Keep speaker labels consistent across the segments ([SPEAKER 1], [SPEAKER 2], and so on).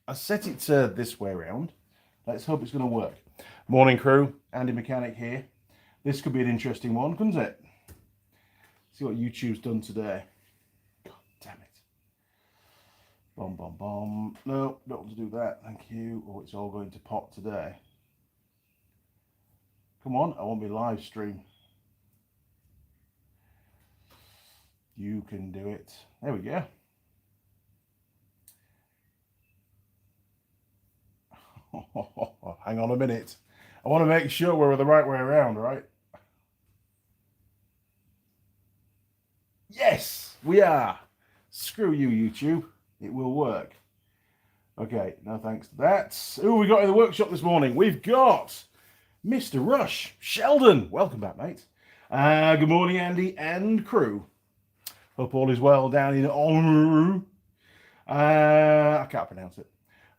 [SPEAKER 1] I set it this way around. Let's hope it's going to work. Morning crew, Andy Mechanic here. This could be an interesting one, couldn't it? See what YouTube's done today. God damn it. Bomb, bomb, bomb. No, don't want to do that. Thank you. Oh, it's all going to pot today. Come on, I want my live stream. You can do it. There we go. Hang on a minute. I want to make sure we're the right way around, right? Yes, we are. Screw you, YouTube. It will work. Okay, no thanks to that. Who we got in the workshop this morning? We've got Mr. Rush. Sheldon. Welcome back, mate. Good morning, Andy and crew. Hope all is well down in Honru. I can't pronounce it.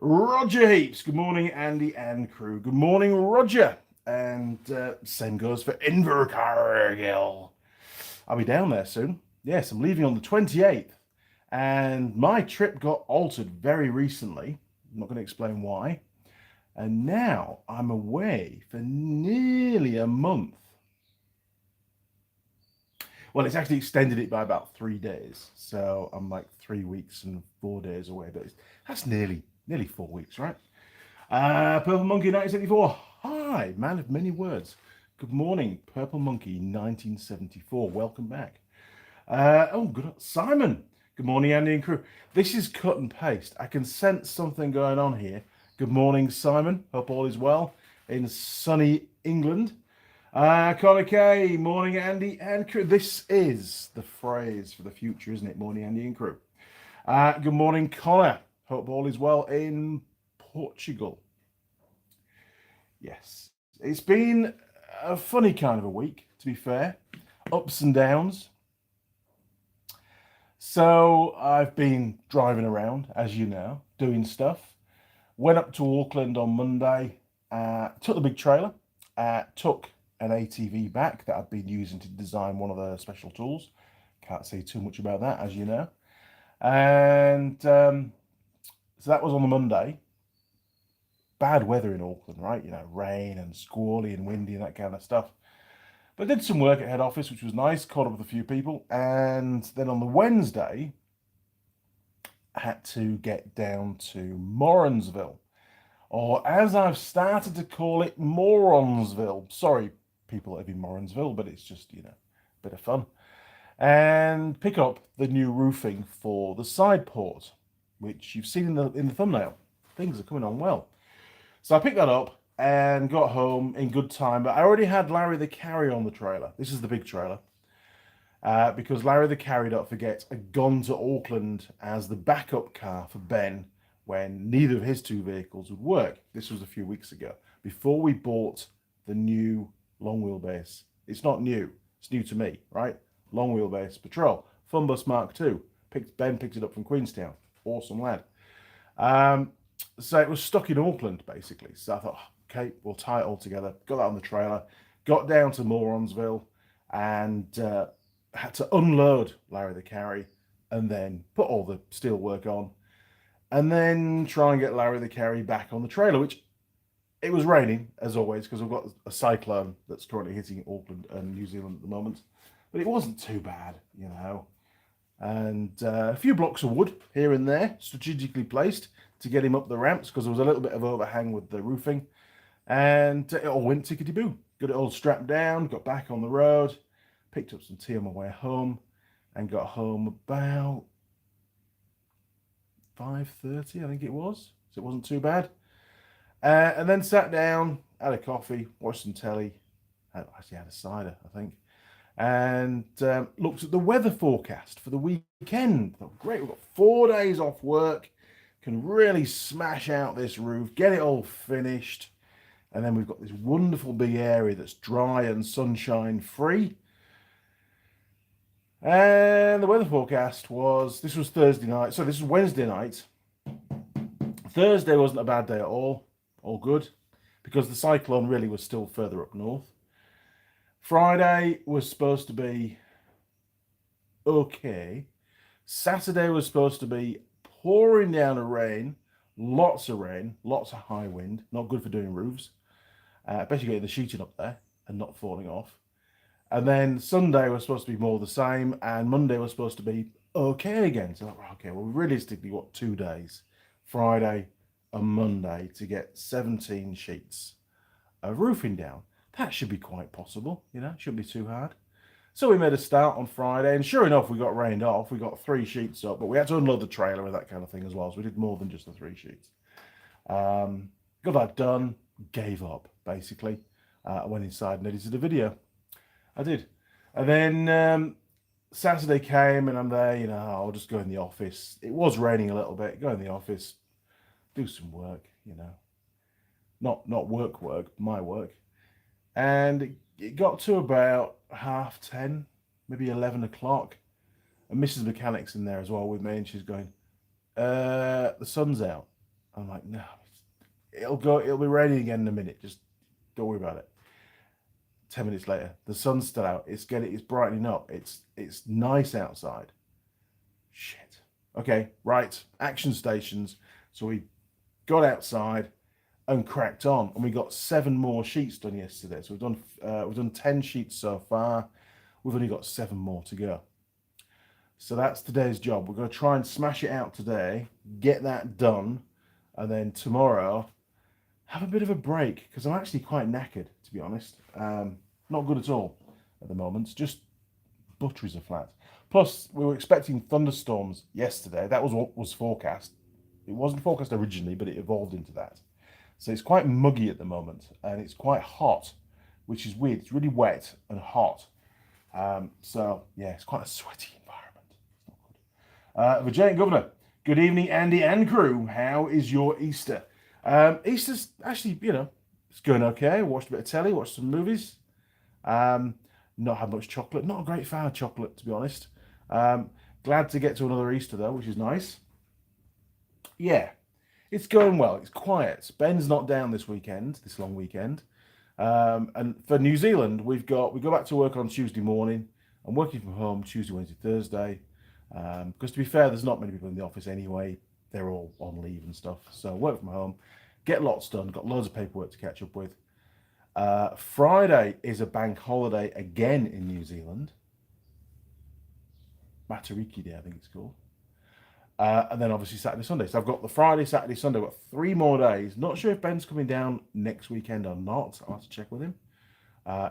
[SPEAKER 1] Roger Heaps. Good morning, Andy and crew. Good morning, Roger. And same goes for Invercargill. I'll be down there soon. Yes, I'm leaving on the 28th. And my trip got altered very recently. I'm not going to explain why. And now I'm away for nearly a month. Well, it's actually extended it by about 3 days. So I'm like 3 weeks and 4 days away. But that's nearly 4 weeks, right? Purple Monkey 1974. Hi, man of many words. Good morning, Purple Monkey 1974. Welcome back. Good. Simon. Good morning, Andy and crew. This is cut and paste. I can sense something going on here. Good morning, Simon. Hope all is well in sunny England. Connor K. Morning, Andy and crew. This is the phrase for the future, isn't it? Morning, Andy and crew. Good morning, Connor. Hope all is well in Portugal. Yes. It's been a funny kind of a week, to be fair. Ups and downs. So I've been driving around, as you know, doing stuff. Went up to Auckland on Monday, took the big trailer, took an ATV back that I've been using to design one of the special tools. Can't say too much about that, as you know. And so that was on the Monday. Bad weather in Auckland, right? You know, rain and squally and windy and that kind of stuff. But I did some work at head office, which was nice, caught up with a few people. And then on the Wednesday, I had to get down to Morrinsville, or as I've started to call it, Moronsville. Sorry, people that live in Morrinsville, but it's just, you know, a bit of fun. And pick up the new roofing for the side port, which you've seen in the thumbnail. Things are coming on well. So I picked that up and got home in good time, but I already had Larry the Carry on the trailer. This is the big trailer. Because Larry the Carry, don't forget, had gone to Auckland as the backup car for Ben when neither of his two vehicles would work. This was a few weeks ago, before we bought the new long wheelbase. It's not new, it's new to me, right? Long wheelbase Patrol, Funbus Mark II. Ben picked it up from Queenstown. Awesome lad. So it was stuck in Auckland, basically. So I thought, okay, we'll tie it all together. Got that on the trailer. Got down to Moronsville and had to unload Larry the Carry and then put all the steel work on and then try and get Larry the Carry back on the trailer, which it was raining, as always, because we've got a cyclone that's currently hitting Auckland and New Zealand at the moment. But it wasn't too bad, you know. And a few blocks of wood here and there, strategically placed to get him up the ramps, because there was a little bit of overhang with the roofing. And it all went tickety-boo. Got it all strapped down, got back on the road, picked up some tea on my way home, and got home about 5:30, I think it was. So it wasn't too bad. And then sat down, had a coffee, watched some telly. I actually had a cider, I think. And looked at the weather forecast for the weekend. Thought, great, we've got 4 days off work. Can really smash out this roof, get it all finished. And then we've got this wonderful big area that's dry and sunshine free. And the weather forecast was, this was Thursday night. So this is Wednesday night. Thursday wasn't a bad day at all good, because the cyclone really was still further up north. Friday was supposed to be okay. Saturday was supposed to be pouring down a rain, lots of rain, lots of high wind, not good for doing roofs, especially getting the sheeting up there and not falling off. And then Sunday was supposed to be more the same, and Monday was supposed to be okay again. So, okay, well, realistically, what, 2 days, Friday and Monday, to get 17 sheets of roofing down. That should be quite possible, shouldn't be too hard. So we made a start on Friday, and sure enough, we got rained off. We got 3 sheets up, but we had to unload the trailer and that kind of thing as well. So we did more than just the 3 sheets. Got that done, gave up, basically. I went inside and edited a video. I did. And then Saturday came and I'm there, I'll just go in the office. It was raining a little bit. Go in the office, do some work, Not work, my work. And it got to about 10:30, maybe 11 o'clock. And Mrs. Mechanic's in there as well with me, and she's going, the sun's out. I'm like, no, it'll be raining again in a minute. Just don't worry about it. 10 minutes later, the sun's still out. It's brightening up. It's nice outside. Shit. Okay, right. Action stations. So we got outside and cracked on, and we got 7 more sheets done yesterday. So we've done 10 sheets so far. We've only got 7 more to go. So that's today's job. We're going to try and smash it out today, get that done, and then tomorrow have a bit of a break, because I'm actually quite knackered, to be honest. Not good at all at the moment. Just butteries are flat. Plus, we were expecting thunderstorms yesterday. That was what was forecast. It wasn't forecast originally, but it evolved into that. So it's quite muggy at the moment, and it's quite hot, which is weird. It's really wet and hot. So, yeah, it's quite a sweaty environment. It's not good. Virginia Governor, good evening, Andy and crew. How is your Easter? Easter's actually, it's going okay. Watched a bit of telly, watched some movies. Not had much chocolate. Not a great fan of chocolate, to be honest. Glad to get to another Easter, though, which is nice. Yeah, it's going well. It's quiet. Ben's not down this long weekend. And for New Zealand, we go back to work on Tuesday morning. I'm working from home Tuesday, Wednesday, Thursday. Because to be fair, there's not many people in the office anyway. They're all on leave and stuff. So work from home, get lots done, got loads of paperwork to catch up with. Friday is a bank holiday again in New Zealand. Matariki Day, I think it's called. And then obviously Saturday, Sunday. So I've got the Friday, Saturday, Sunday. I've got 3 more days. Not sure if Ben's coming down next weekend or not. I'll have to check with him.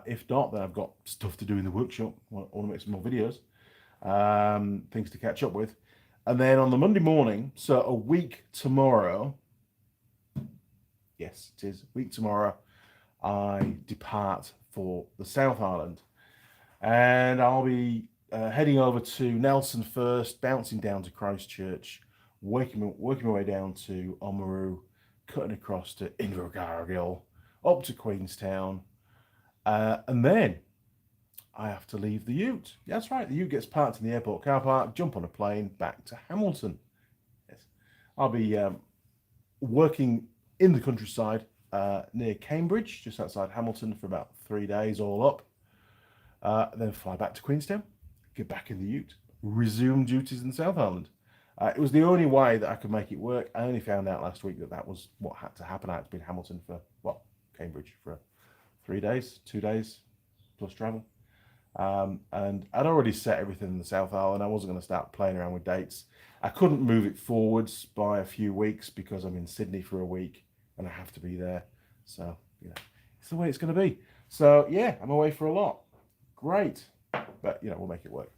[SPEAKER 1] If not, then I've got stuff to do in the workshop. I want to make some more videos. Things to catch up with. And then on the Monday morning, so a week tomorrow, yes, it is, a week tomorrow, I depart for the South Island. And I'll be heading over to Nelson first, bouncing down to Christchurch, working my way down to Oamaru, cutting across to Invercargill, up to Queenstown, and then I have to leave the ute. That's right, the ute gets parked in the airport car park, jump on a plane back to Hamilton. Yes. I'll be working in the countryside near Cambridge, just outside Hamilton, for about 3 days all up. Then fly back to Queenstown, get back in the ute, resume duties in the South Island. It was the only way that I could make it work. I only found out last week that was what had to happen. I had to be in Hamilton Cambridge for 3 days, 2 days plus travel. And I'd already set everything in the South Island. I wasn't going to start playing around with dates. I couldn't move it forwards by a few weeks because I'm in Sydney for a week and I have to be there. So, it's the way it's going to be. So, yeah, I'm away for a lot. Great. But, we'll make it work.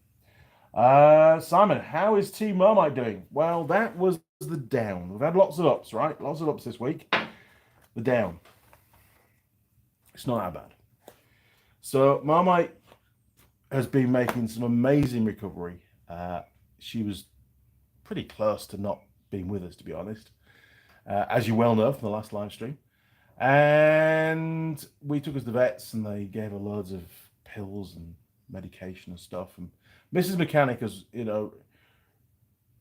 [SPEAKER 1] Simon, how is Team Marmite doing? Well, that was the down. We've had lots of ups, right? Lots of ups this week. The down. It's not that bad. So, Marmite has been making some amazing recovery. She was pretty close to not being with us, to be honest, as you well know from the last live stream. And we took her to the vets and they gave her loads of pills and medication and stuff. And Mrs. Mechanic has,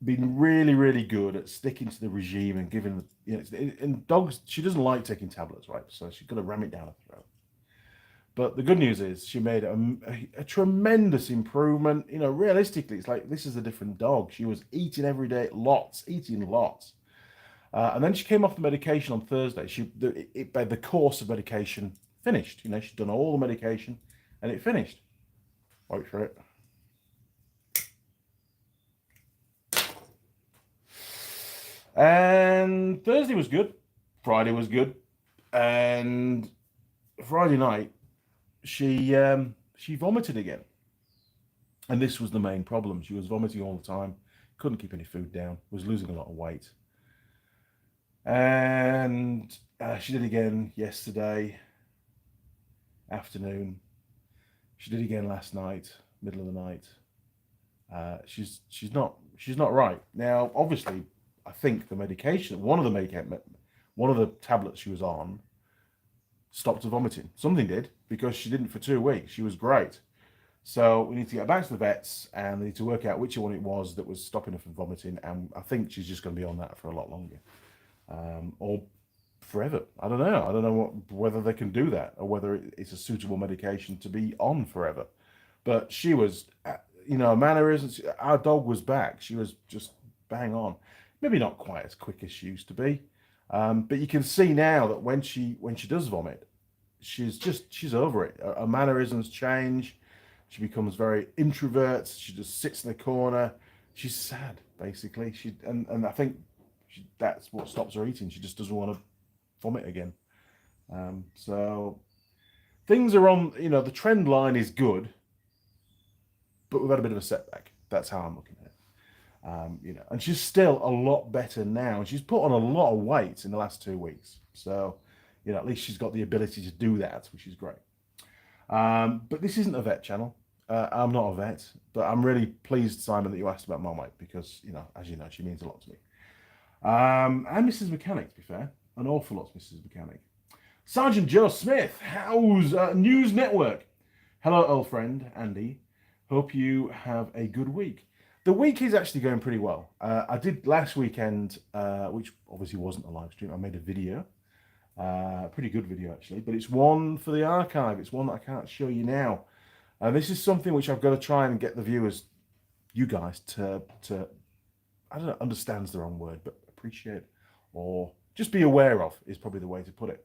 [SPEAKER 1] been really, really good at sticking to the regime and giving, and dogs, she doesn't like taking tablets, right? So she's got to ram it down her throat. But the good news is she made a tremendous improvement. Realistically, it's like this is a different dog. She was eating every day, eating lots. And then she came off the medication on Thursday. The course of medication finished. You know, she'd done all the medication and it finished. Wait for it. And Thursday was good. Friday was good. And Friday night, she vomited again. And this was the main problem. She was vomiting all the time, couldn't keep any food down, was losing a lot of weight. And she did again yesterday afternoon. She did again last night, middle of the night. She's not right now. Obviously, I think the medication, one of the tablets she was on, stopped her vomiting. Something did, because she didn't for 2 weeks. She was great. So we need to get back to the vets and they need to work out which one it was that was stopping her from vomiting. And I think she's just going to be on that for a lot longer, or forever. I don't know. I don't know whether they can do that or whether it's a suitable medication to be on forever. But she was, mannerisms. Our dog was back. She was just bang on. Maybe not quite as quick as she used to be, but you can see now that when she does vomit, she's over it. Her mannerisms change. She becomes very introvert. She just sits in the corner. She's sad, basically. And I think that's what stops her eating. She just doesn't want to vomit again. So things are on. The trend line is good, but we've had a bit of a setback. That's how I'm looking at it. And she's still a lot better now. She's put on a lot of weight in the last 2 weeks. So, at least she's got the ability to do that, which is great. But this isn't a vet channel. I'm not a vet, but I'm really pleased, Simon, that you asked about Marmite because, as you know, she means a lot to me. And Mrs. Mechanic, to be fair, an awful lot to Mrs. Mechanic. Sergeant Joe Smith, how's News Network? Hello, old friend, Andy. Hope you have a good week. The week is actually going pretty well. I did last weekend, which obviously wasn't a live stream. I made a video. Pretty good video actually, but it's one for the archive. It's one that I can't show you now. This is something which I've got to try and get the viewers, you guys, to I don't know, understand's the wrong word, but appreciate or just be aware of is probably the way to put it.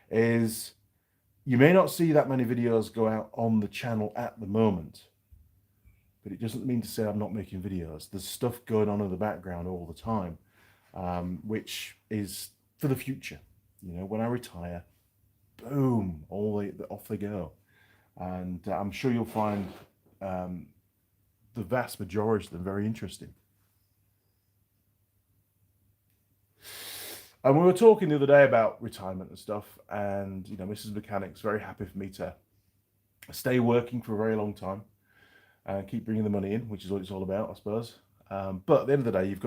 [SPEAKER 1] Is you may not see that many videos go out on the channel at the moment, but it doesn't mean to say I'm not making videos. There's stuff going on in the background all the time, which is for the future. When I retire, boom, off they go. And I'm sure you'll find the vast majority of them very interesting. And we were talking the other day about retirement and stuff, and Mrs. Mechanic's very happy for me to stay working for a very long time and keep bringing the money in, which is what it's all about, I suppose. But at the end of the day,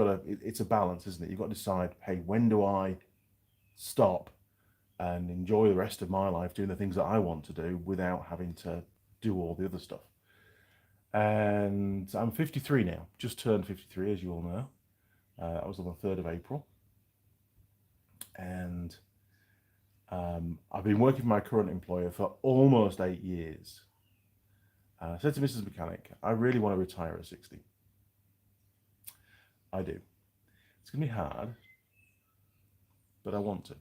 [SPEAKER 1] it's a balance, isn't it? You've got to decide, hey, when do I stop and enjoy the rest of my life doing the things that I want to do without having to do all the other stuff. And I'm 53 now, just turned 53, as you all know. That was on the 3rd of April. And I've been working for my current employer for almost 8 years. I said to Mrs. Mechanic, I really want to retire at 60. I do. It's going to be hard, but I want to.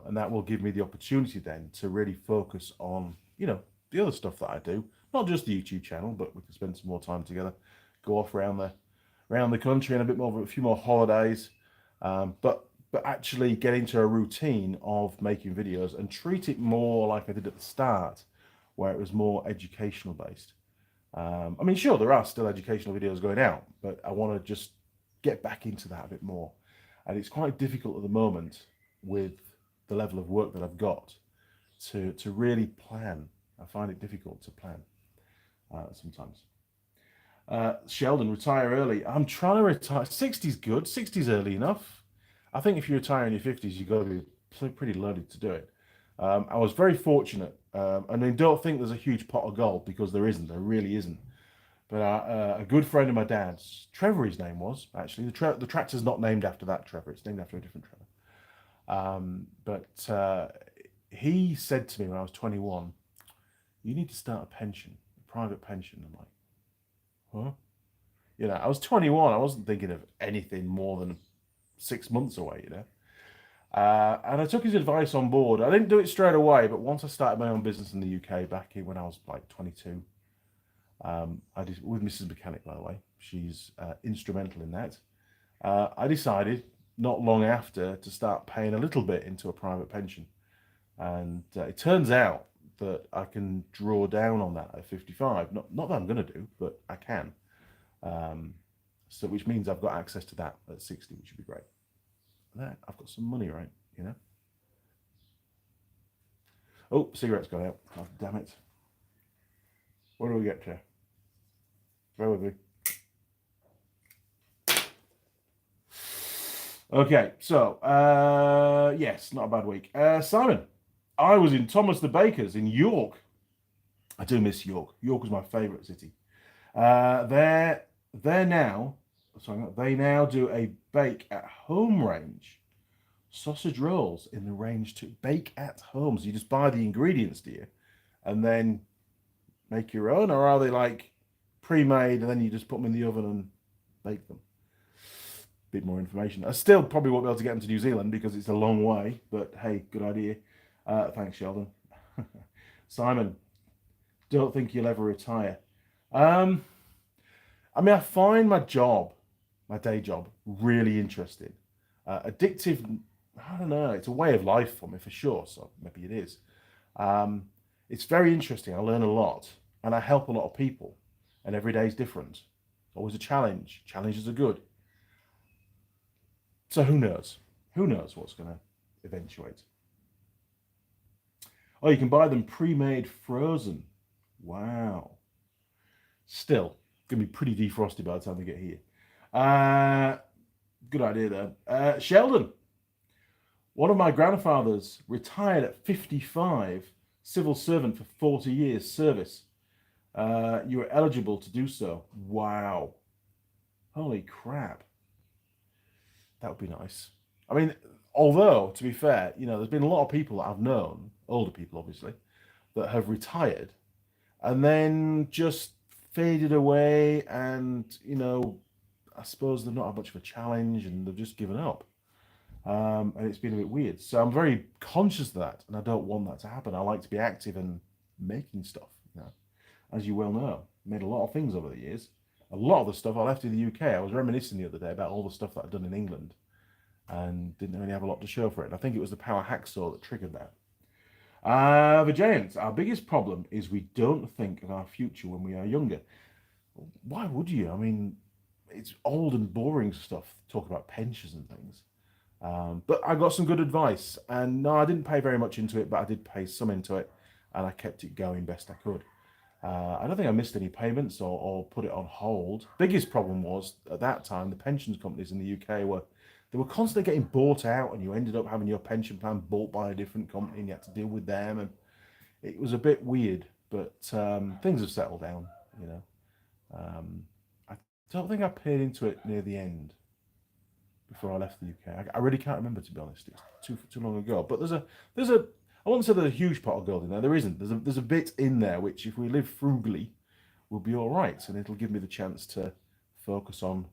[SPEAKER 1] And that will give me the opportunity then to really focus on, the other stuff that I do. Not just the YouTube channel, but we can spend some more time together, go off around the country and a few more holidays. But actually get into a routine of making videos and treat it more like I did at the start, where it was more educational based. Sure, there are still educational videos going out, but I want to just get back into that a bit more. And it's quite difficult at the moment with the level of work that I've got to really plan. I find it difficult to plan sometimes. Sheldon, retire early. I'm trying to retire. 60's good. 60's early enough. I think if you retire in your 50s, you've got to be pretty loaded to do it. I was very fortunate. And I don't think there's a huge pot of gold, because there isn't. There really isn't. But a good friend of my dad's, Trevor his name was, actually. The tractor's not named after that Trevor. It's named after a different Trevor. But he said to me when I was 21, you need to start a pension, a private pension. I'm like, huh? I was 21. I wasn't thinking of anything more than 6 months away, you know. And I took his advice on board. I didn't do it straight away, but once I started my own business in the UK back in when I was like 22, I did with Mrs. Mechanic, by the way. She's instrumental in that. I decided not long after to start paying a little bit into a private pension, and it turns out that I can draw down on that at 55. Not that I'm going to do, but I can. So which means I've got access to that at 60, which would be great. There, I've got some money, right? You know. Oh, cigarette's gone out. Oh, damn it. What do we get to? Where would we? Okay, so yes, not a bad week. Simon, I was in Thomas the Baker's in York. I do miss York. York was my favourite city. They now do a bake at home range. Sausage rolls in the range to bake at home. So you just buy the ingredients, do you? And then make your own? Or are they like pre-made and then you just put them in the oven and bake them? Bit more information. I still probably won't be able to get them to New Zealand because it's a long way, but hey, good idea. Thanks, Sheldon. Simon, don't think you'll ever retire. I mean, I find my day job, really interesting. Addictive, I don't know, it's a way of life for me for sure, so maybe it is. It's very interesting. I learn a lot and I help a lot of people, and every day is different. Always a challenge. Challenges are good. So who knows? Who knows what's going to eventuate? Oh, you can buy them pre-made frozen. Wow. Still, going to be pretty defrosted by the time they get here. Good idea there. Sheldon, one of my grandfathers retired at 55, civil servant for 40 years service. You were eligible to do so. Wow. Holy crap. That would be nice. I mean, although, to be fair, you know, there's been a lot of people that I've known, older people obviously, that have retired and then just faded away, and, you know, I suppose they've not had much of a challenge and they've just given up. And it's been a bit weird. So I'm very conscious of that, and I don't want that to happen. I like to be active and making stuff. You know, as you well know, made a lot of things over the years. A lot of the stuff I left in the UK. I was reminiscing the other day about all the stuff that I'd done in England and didn't really have a lot to show for it. And I think it was the power hacksaw that triggered that. The Giants, our biggest problem is we don't think of our future when we are younger. Why would you? I mean, it's old and boring stuff, talk about pensions and things. But I got some good advice, and no, I didn't pay very much into it, but I did pay some into it, and I kept it going best I could. I don't think I missed any payments or put it on hold. Biggest problem was, at that time, the pensions companies in the UK were constantly getting bought out, and you ended up having your pension plan bought by a different company, and you had to deal with them, and it was a bit weird, but things have settled down, you know. I don't think I paid into it near the end before I left the UK. I really can't remember, to be honest. It's too long ago. But there's a I won't say there's a huge pot of gold in there. There isn't. There's a bit in there which, if we live frugally, will be all right, and it'll give me the chance to focus on,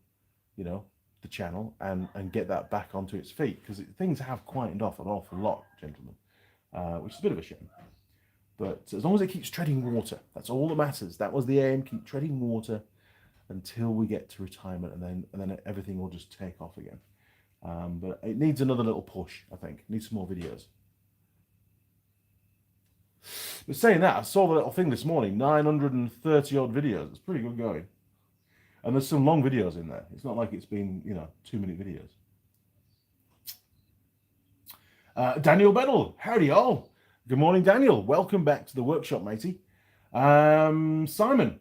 [SPEAKER 1] you know, the channel and get that back onto its feet, because things have quietened off an awful lot, gentlemen, which is a bit of a shame. But as long as it keeps treading water, that's all that matters. That was the aim. Keep treading water until we get to retirement, and then everything will just take off again. But it needs another little push, I think. It needs some more videos. But saying that, I saw the little thing this morning, 930 odd videos. It's pretty good going. And there's some long videos in there. It's not like it's been, you know, 2-minute videos. Daniel Bedell, howdy all. Good morning, Daniel. Welcome back to the workshop, matey. Simon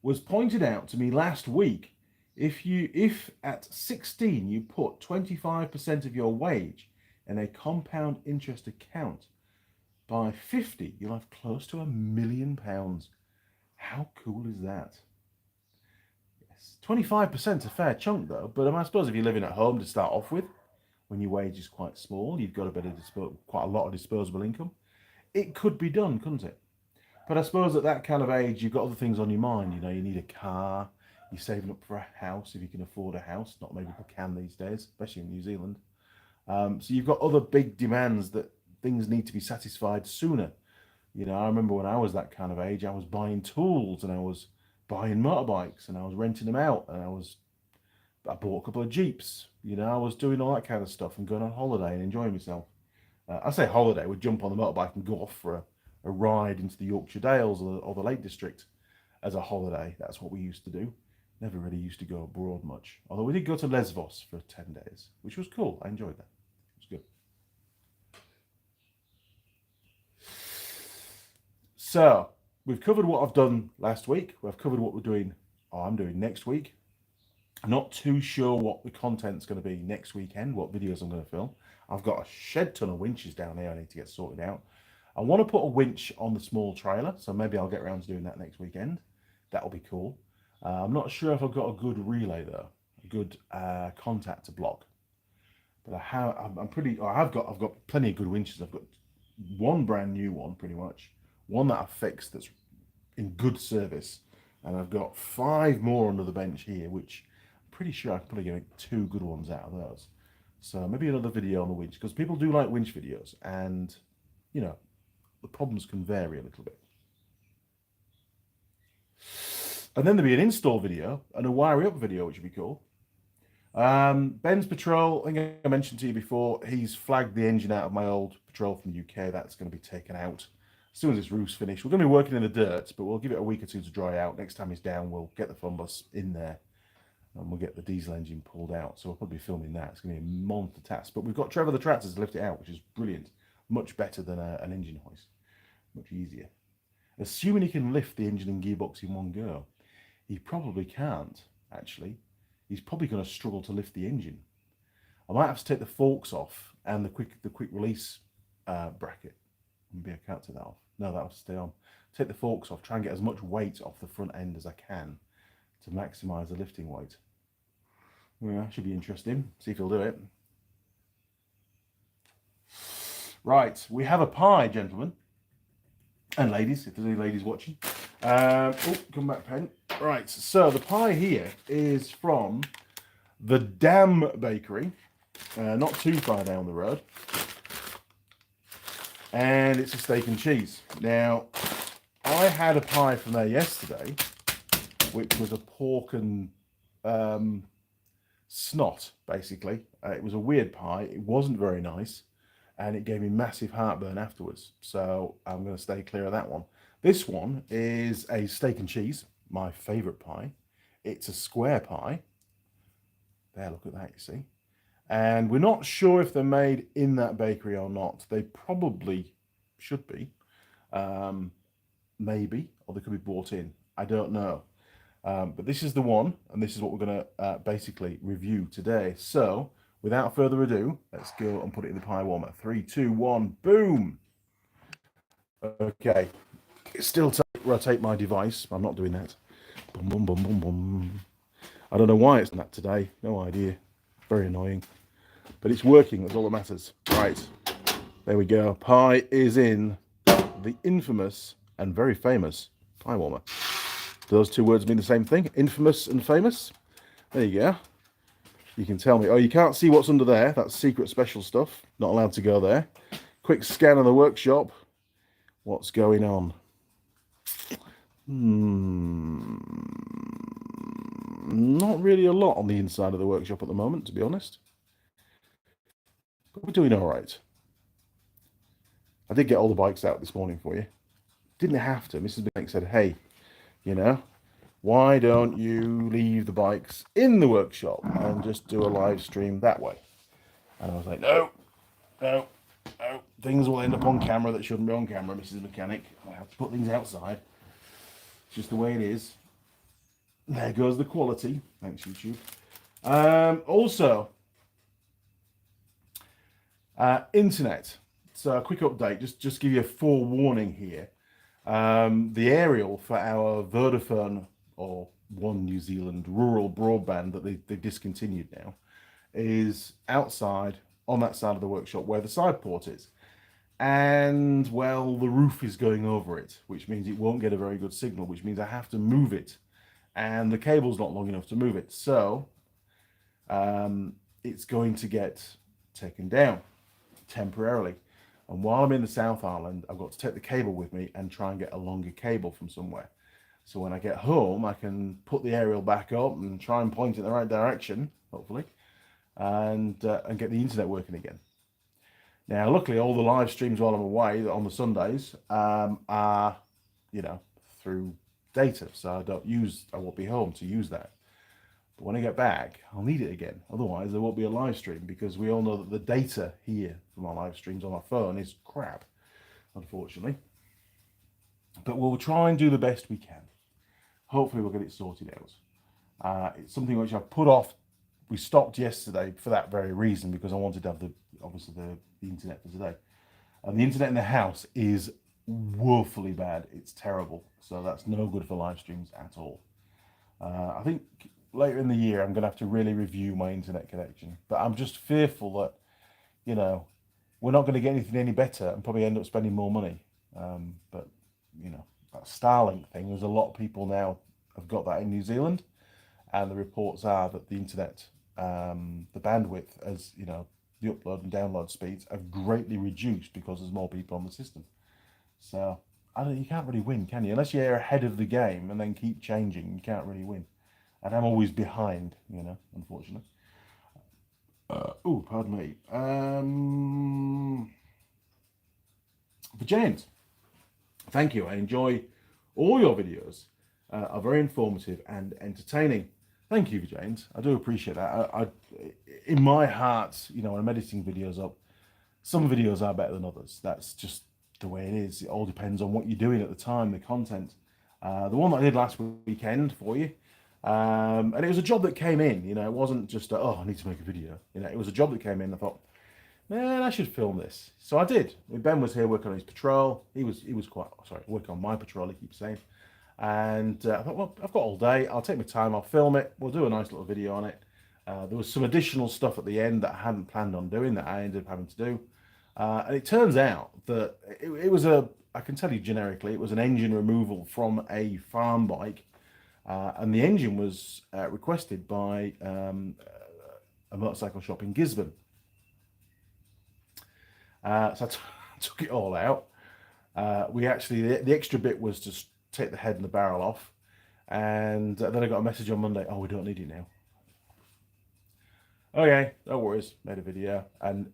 [SPEAKER 1] was pointed out to me last week, if at 16 you put 25% of your wage in a compound interest account, by 50 you'll have close to £1 million. How cool is that? Yes, 25% a fair chunk though, but I suppose if you're living at home to start off with, when your wage is quite small, you've got quite a lot of disposable income. It could be done, couldn't it? But I suppose at that kind of age, you've got other things on your mind. You know, you need a car, You're saving up for a house if you can afford a house. Not many people can these days, especially in New Zealand. So you've got other big demands that things need to be satisfied sooner. You know, I remember when I was that kind of age, I was buying tools and I was buying motorbikes and I was renting them out and I bought a couple of Jeeps. You know, I was doing all that kind of stuff and going on holiday and enjoying myself. I say holiday, we'd jump on the motorbike and go off for a ride into the Yorkshire Dales or the Lake District as a holiday. That's what we used to do. Never really used to go abroad much. Although we did go to Lesvos for 10 days, which was cool. I enjoyed that. It was good. So we've covered what I've done last week. We've covered what I'm doing next week. I'm not too sure what the content's going to be next weekend, what videos I'm going to film. I've got a shed ton of winches down here I need to get sorted out. I want to put a winch on the small trailer, so maybe I'll get around to doing that next weekend. That'll be cool. I'm not sure if I've got a good relay though, a good contactor block. But I've got plenty of good winches. I've got one brand new one, pretty much, one that I've fixed that's in good service, and I've got 5 more under the bench here, which I'm pretty sure I can probably get 2 good ones out of those. So maybe another video on the winch, because people do like winch videos, and you know, the problems can vary a little bit. And then there'll be an install video and a wiring up video, which would be cool. Ben's Patrol, I think I mentioned to you before, he's flagged the engine out of my old Patrol from the UK. That's going to be taken out as soon as this roof's finished. We're going to be working in the dirt, but we'll give it a week or 2 to dry out. Next time he's down, we'll get the fun bus in there and we'll get the diesel engine pulled out. So we'll probably be filming that. It's going to be a monster task. But we've got Trevor the tractor to lift it out, which is brilliant. Much better than an engine hoist. Much easier. Assuming he can lift the engine and gearbox in one go. He probably can't, actually. He's probably going to struggle to lift the engine. I might have to take the forks off and the quick release bracket. Maybe I can't take that off. No, that'll stay on. Take the forks off, try and get as much weight off the front end as I can to maximise the lifting weight. Yeah, should be interesting. See if he'll do it. Right, we have a pie, gentlemen. And ladies, if there's any ladies watching. Come back, pen. Right, so the pie here is from the Dam Bakery, not too far down the road. And it's a steak and cheese. Now, I had a pie from there yesterday, which was a pork and snot, basically. It was a weird pie. It wasn't very nice. And it gave me massive heartburn afterwards. So I'm going to stay clear of that one. This one is a steak and cheese, my favourite pie. It's a square pie. There, look at that, you see. And we're not sure if they're made in that bakery or not. They probably should be. Maybe, or they could be bought in. I don't know. But this is the one, and this is what we're going to basically review today. So, without further ado, let's go and put it in the pie warmer. 3, 2, 1, boom! Okay, it's still rotate my device. I'm not doing that. Boom, boom, boom, boom, boom. I don't know why it's done that today. No idea. Very annoying. But it's working, that's all that matters. Right, there we go. Pie is in the infamous and very famous pie warmer. Do those 2 words mean the same thing? Infamous and famous? There you go. You can tell me. Oh, you can't see what's under there. That's secret special stuff. Not allowed to go there. Quick scan of the workshop. What's going on? Not really a lot on the inside of the workshop at the moment, to be honest. But we're doing all right. I did get all the bikes out this morning for you. Didn't have to. Mrs. Banks said, hey, you know, why don't you leave the bikes in the workshop and just do a live stream that way? And I was like, no. Things will end up on camera that shouldn't be on camera, Mrs. Mechanic. I have to put things outside. It's just the way it is. There goes the quality. Thanks, YouTube. Also, internet. So a quick update, just give you a forewarning here. The aerial for our Vodafone or One New Zealand rural broadband that they've discontinued now is outside on that side of the workshop where the side port is. And, well, the roof is going over it, which means it won't get a very good signal, which means I have to move it and the cable's not long enough to move it. So it's going to get taken down temporarily. And while I'm in the South Island, I've got to take the cable with me and try and get a longer cable from somewhere. So when I get home, I can put the aerial back up and try and point it in the right direction, hopefully, and get the internet working again. Now, luckily, all the live streams while I'm away on the Sundays are, through data, so I won't be home to use that. But when I get back, I'll need it again. Otherwise, there won't be a live stream, because we all know that the data here from our live streams on our phone is crap, unfortunately. But we'll try and do the best we can. Hopefully, we'll get it sorted out. It's something which I've put off. We stopped yesterday for that very reason, because I wanted to have the internet for today. And the internet in the house is woefully bad. It's terrible. So that's no good for live streams at all. I think later in the year, I'm going to have to really review my internet connection. But I'm just fearful that, we're not going to get anything any better and probably end up spending more money. But, that Starlink thing, there's a lot of people now have got that in New Zealand. And the reports are that the internet, the bandwidth, as the upload and download speeds have greatly reduced because there's more people on the system. So you can't really win, can you? Unless you're ahead of the game and then keep changing, you can't really win. And I'm always behind, unfortunately. Pardon me. For James, thank you. I enjoy all your videos. Are very informative and entertaining. Thank you, James. I do appreciate that. I in my heart, when I'm editing videos up, some videos are better than others. That's just the way it is. It all depends on what you're doing at the time, the content. The one that I did last weekend for you, and it was a job that came in. It wasn't just I need to make a video. It was a job that came in. I thought, man, I should film this. So I did. Ben was here working on his patrol. He was working on my patrol. He keeps saying. And I thought, well, I've got all day. I'll take my time. I'll film it. We'll do a nice little video on it. There was some additional stuff at the end that I hadn't planned on doing that I ended up having to do. And it turns out that it was I can tell you generically, it was an engine removal from a farm bike. And the engine was requested by a motorcycle shop in Gisborne. So I took it all out. The extra bit was to take the head and the barrel off, and then I got a message on Monday, we don't need it now. Okay, no worries, made a video, and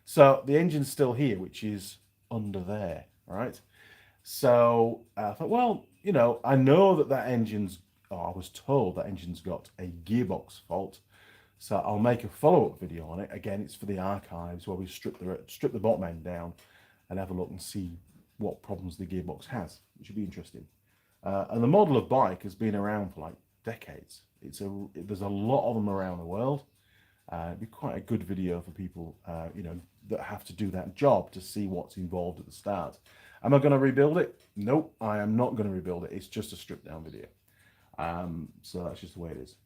[SPEAKER 1] so the engine's still here, which is under there, right? So I thought, well, I know that engine's, I was told that engine's got a gearbox fault, so I'll make a follow-up video on it. Again, it's for the archives where we strip the bottom end down and have a look and see what problems the gearbox has, which should be interesting. And the model of bike has been around for like decades. There's a lot of them around the world. It'd be quite a good video for people, that have to do that job to see what's involved at the start. Am I going to rebuild it? Nope, I am not going to rebuild it. It's just a stripped down video. So that's just the way it is.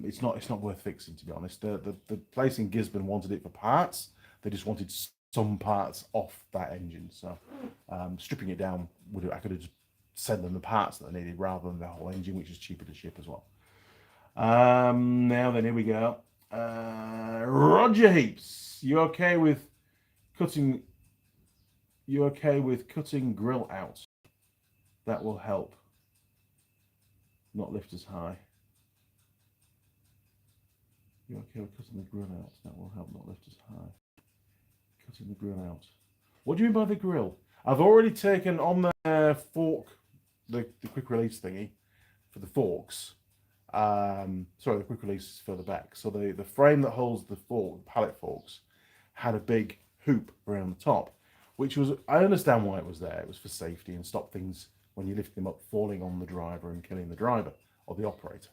[SPEAKER 1] It's not worth fixing, to be honest. The place in Gisborne wanted it for parts. They just wanted some parts off that engine, so stripping it down I could have just sent them the parts that they needed rather than the whole engine, which is cheaper to ship as well. Now then, here we go. Roger Heaps, you okay with cutting grill out? That will help not lift as high. You okay with cutting the grill out? That will help not lift as high. Cutting the grill out. What do you mean by the grill? I've already taken on the fork, the quick release thingy for the forks. The quick release is further back. So the frame that holds the pallet forks had a big hoop around the top, which was, I understand why it was there. It was for safety and stop things when you lift them up falling on the driver and killing the driver or the operator.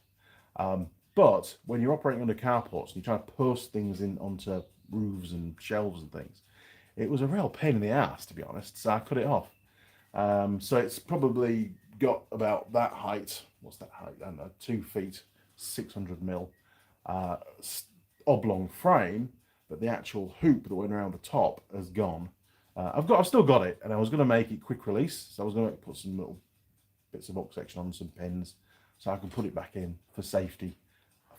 [SPEAKER 1] But when you're operating under carports and you try to post things in onto roofs and shelves and things, it was a real pain in the ass, to be honest, so I cut it off. So it's probably got about that height. What's that height? I don't know, 2 feet, 600 mil, oblong frame, but the actual hoop that went around the top has gone. I've still got it, and I was going to make it quick release, so I was going to put some little bits of box section on some pins, so I can put it back in for safety,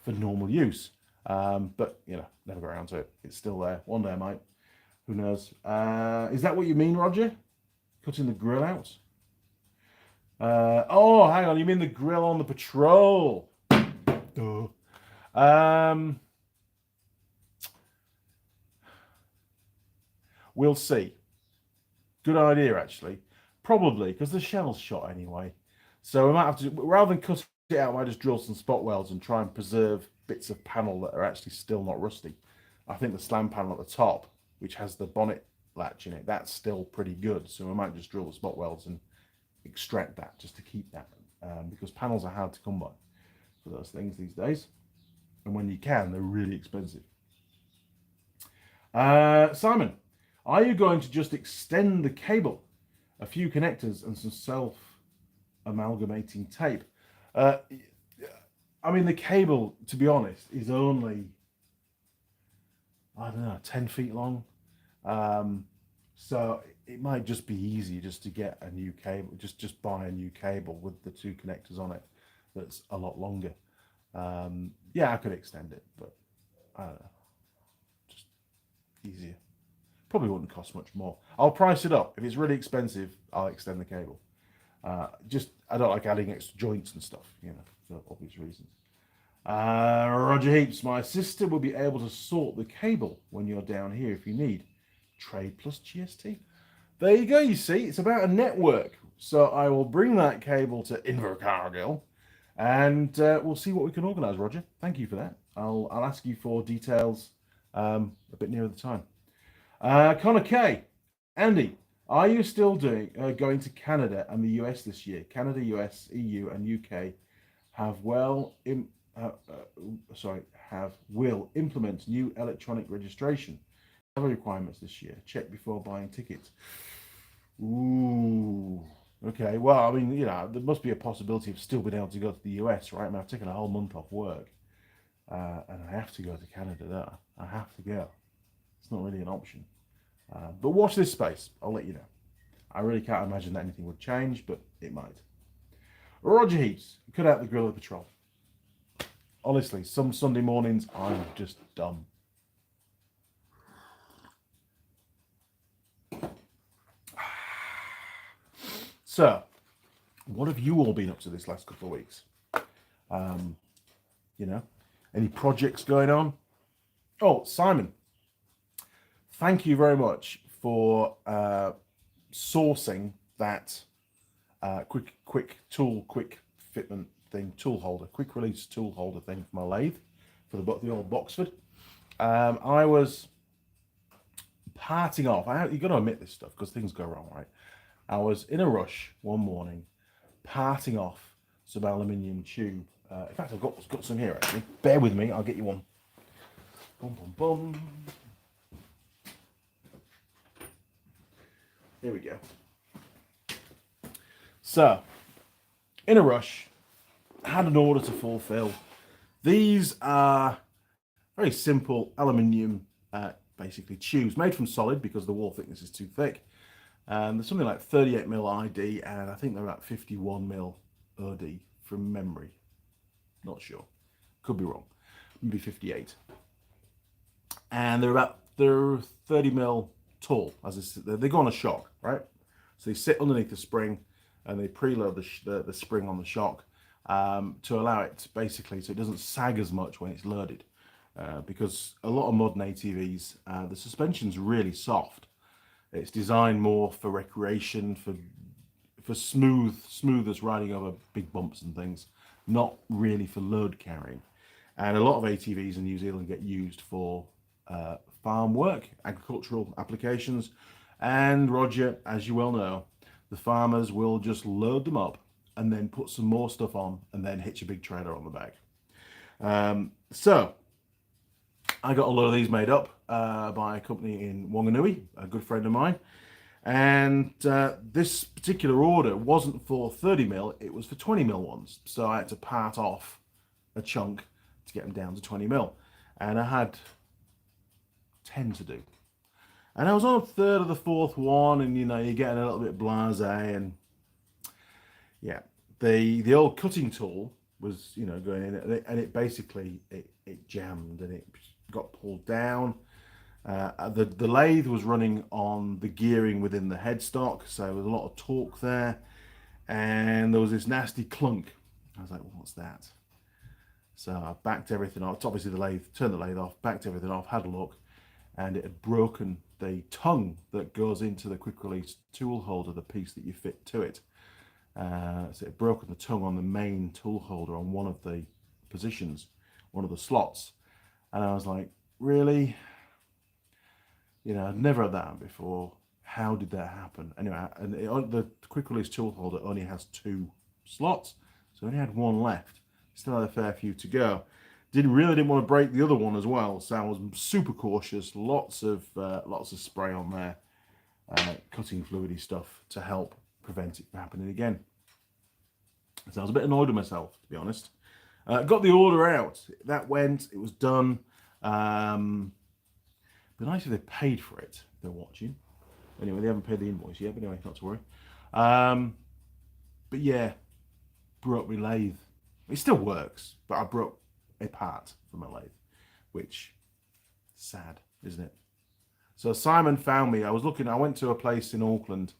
[SPEAKER 1] for normal use. But you know, never go around to it. It's still there. One day I might. Who knows? Is that what you mean, Roger? Cutting the grill out? Oh, hang on. You mean the grill on the Patrol? Duh. We'll see. Good idea, actually. Probably, because the shell's shot anyway. So we might have to, rather than cut it out, I might just drill some spot welds and try and preserve bits of panel that are actually still not rusty. I think the slam panel at the top, which has the bonnet latch in it, that's still pretty good. So we might just drill the spot welds and extract that just to keep that, because panels are hard to come by for those things these days. And when you can, they're really expensive. Simon, are you going to just extend the cable, a few connectors and some self-amalgamating tape? I mean, the cable, to be honest, is only, I don't know, 10 feet long. So it might just be easier just to get a new cable, just buy a new cable with the two connectors on it that's a lot longer. Yeah, I could extend it, but I don't know, just easier. Probably wouldn't cost much more. I'll price it up. If it's really expensive, I'll extend the cable. I don't like adding extra joints and stuff, you know, for obvious reasons. Roger Heaps, my sister will be able to sort the cable when you're down here if you need. Trade plus GST. There you go, you see, it's about a network. So I will bring that cable to Invercargill and we'll see what we can organise, Roger. Thank you for that. I'll ask you for details a bit nearer the time. Connor K. Andy, are you still going to Canada and the US this year? Canada, US, EU, and UK will implement new electronic registration requirements this year. Check before buying tickets. Ooh. Okay. Well, I mean, you know, there must be a possibility of still being able to go to the US, right? I mean, I've taken a whole month off work, and I have to go to Canada. There, I have to go. It's not really an option. But watch this space. I'll let you know. I really can't imagine that anything would change, but it might. Roger Heaps, cut out the grill of the Patrol. Honestly, some Sunday mornings I'm just dumb. So, what have you all been up to this last couple of weeks? You know, any projects going on? Oh, Simon, thank you very much for sourcing that quick fitment thing, tool holder, quick release tool holder thing for my lathe, for the old Boxford. I was parting off. You got to admit this stuff because things go wrong, right? I was in a rush one morning, parting off some aluminium tube. In fact, I've got some here actually. Bear with me, I'll get you one. Boom, boom, boom. Here we go. So, in a rush, had an order to fulfill. These are very simple aluminium, basically tubes made from solid because the wall thickness is too thick. There's something like 38mm ID, and I think they're about 51mm OD from memory. Not sure. Could be wrong. Maybe 58. And they're 30mm tall. They go on a shock, right? So they sit underneath the spring, and they preload the spring on the shock to allow it basically so it doesn't sag as much when it's loaded. Because a lot of modern ATVs, the suspension's really soft. It's designed more for recreation, for smoothers riding over big bumps and things, not really for load carrying. And a lot of ATVs in New Zealand get used for farm work, agricultural applications. And Roger, as you well know, the farmers will just load them up and then put some more stuff on and then hitch a big trailer on the back. So I got a lot of these made up by a company in Wanganui, a good friend of mine. And this particular order wasn't for 30mm, it was for 20mm ones. So I had to part off a chunk to get them down to 20mm. And I had 10 to do. And I was on a third of the fourth one, and you know, you're getting a little bit blasé, and yeah. the old cutting tool was, going in, and it basically it jammed and it got pulled down. The lathe was running on the gearing within the headstock, so there was a lot of torque there, and there was this nasty clunk. I was like, well, what's that? So I backed everything off. Obviously, turned the lathe off, backed everything off, had a look, and it had broken the tongue that goes into the quick release tool holder, the piece that you fit to it. So it had broken the tongue on the main tool holder on one of the positions, one of the slots. And I was like, really? I'd never had that before. How did that happen? Anyway, and the quick release tool holder only has 2 slots, so I only had 1 left. Still had a fair few to go. Didn't want to break the other one as well, so I was super cautious. Lots of spray on there, cutting fluidy stuff to help prevent it from happening again. So I was a bit annoyed with myself, to be honest. Got the order out. That went. It was done. Be nice if they paid for it. They're watching. Anyway, they haven't paid the invoice yet, but anyway, not to worry. But yeah, broke my lathe. It still works, but I broke a part from my lathe, which sad, isn't it? So Simon found me. I went to a place in Auckland,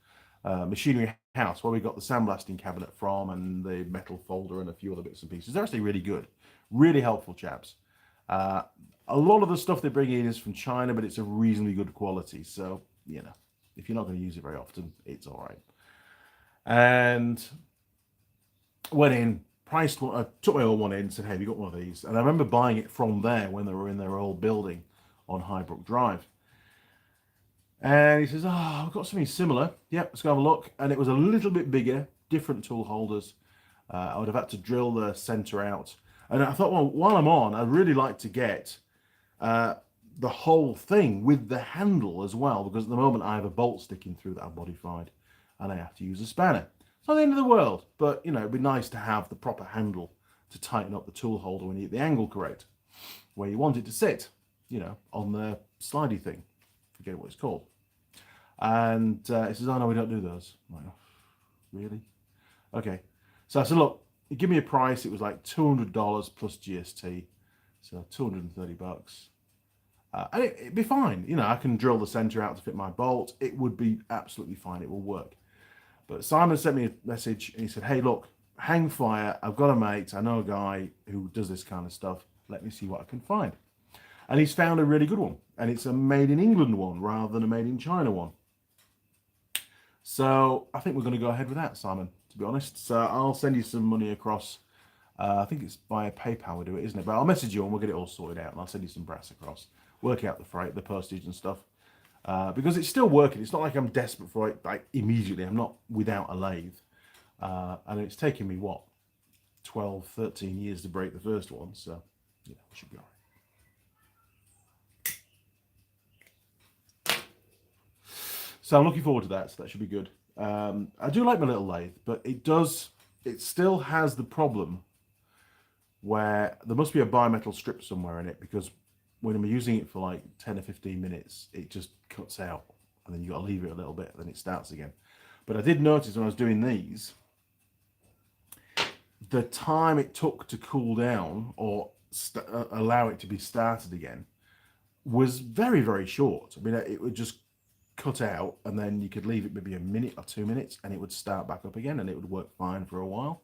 [SPEAKER 1] Machinery House, where we got the sandblasting cabinet from and the metal folder and a few other bits and pieces. They're actually really good, really helpful chaps. A lot of the stuff they bring in is from China, but it's a reasonably good quality. So, if you're not going to use it very often, it's all right. And went in, priced one, I took my old one in and said, hey, have you got one of these? And I remember buying it from there when they were in their old building on Highbrook Drive. And he says, I've got something similar. Yep, let's go have a look. And it was a little bit bigger, different tool holders. I would have had to drill the center out. And I thought, well, while I'm on, I'd really like to get the whole thing with the handle as well, because at the moment I have a bolt sticking through that I've modified and I have to use a spanner. It's not the end of the world, but it'd be nice to have the proper handle to tighten up the tool holder when you get the angle correct, where you want it to sit, on the slidey thing. Forget what it's called. And he says, oh no, we don't do those. I'm like, oh, really? Okay. So I said, look, give me a price. It was like $200 plus GST. So $230. And it'd be fine. I can drill the center out to fit my bolt. It would be absolutely fine. It will work. But Simon sent me a message and he said, hey, look, hang fire. I've got a mate. I know a guy who does this kind of stuff. Let me see what I can find. And he's found a really good one. And it's a made in England one rather than a made in China one. So I think we're going to go ahead with that, Simon, to be honest. So I'll send you some money across. I think it's via PayPal we do it, isn't it? But I'll message you and we'll get it all sorted out. And I'll send you some brass across. Work out the freight, the postage and stuff. Because it's still working. It's not like I'm desperate for it like immediately. I'm not without a lathe. And it's taken me, 12, 13 years to break the first one. So, yeah, it should be all right. So I'm looking forward to that. So that should be good. I do like my little lathe, but it still has the problem where there must be a bimetal strip somewhere in it, because when I'm using it for like 10 or 15 minutes, it just cuts out and then you got to leave it a little bit, then it starts again. But I did notice when I was doing these, the time it took to cool down or allow it to be started again was very, very short. I mean, it would just cut out and then you could leave it maybe a minute or 2 minutes and it would start back up again and it would work fine for a while.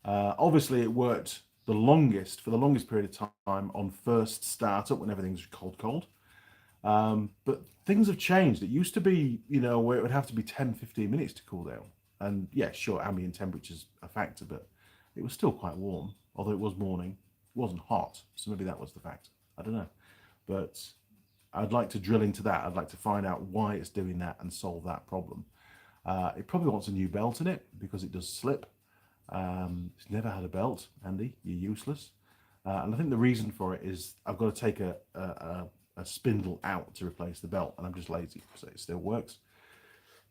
[SPEAKER 1] Obviously, it worked for the longest period of time on first startup when everything's cold. But things have changed. It used to be, where it would have to be 10, 15 minutes to cool down. And yeah, sure, ambient temperature's a factor, but it was still quite warm, although it was morning. It wasn't hot, so maybe that was the factor. I don't know. But I'd like to drill into that. I'd like to find out why it's doing that and solve that problem. It probably wants a new belt in it because it does slip. It's never had a belt, Andy. You're useless. And I think the reason for it is I've got to take a spindle out to replace the belt, and I'm just lazy, so it still works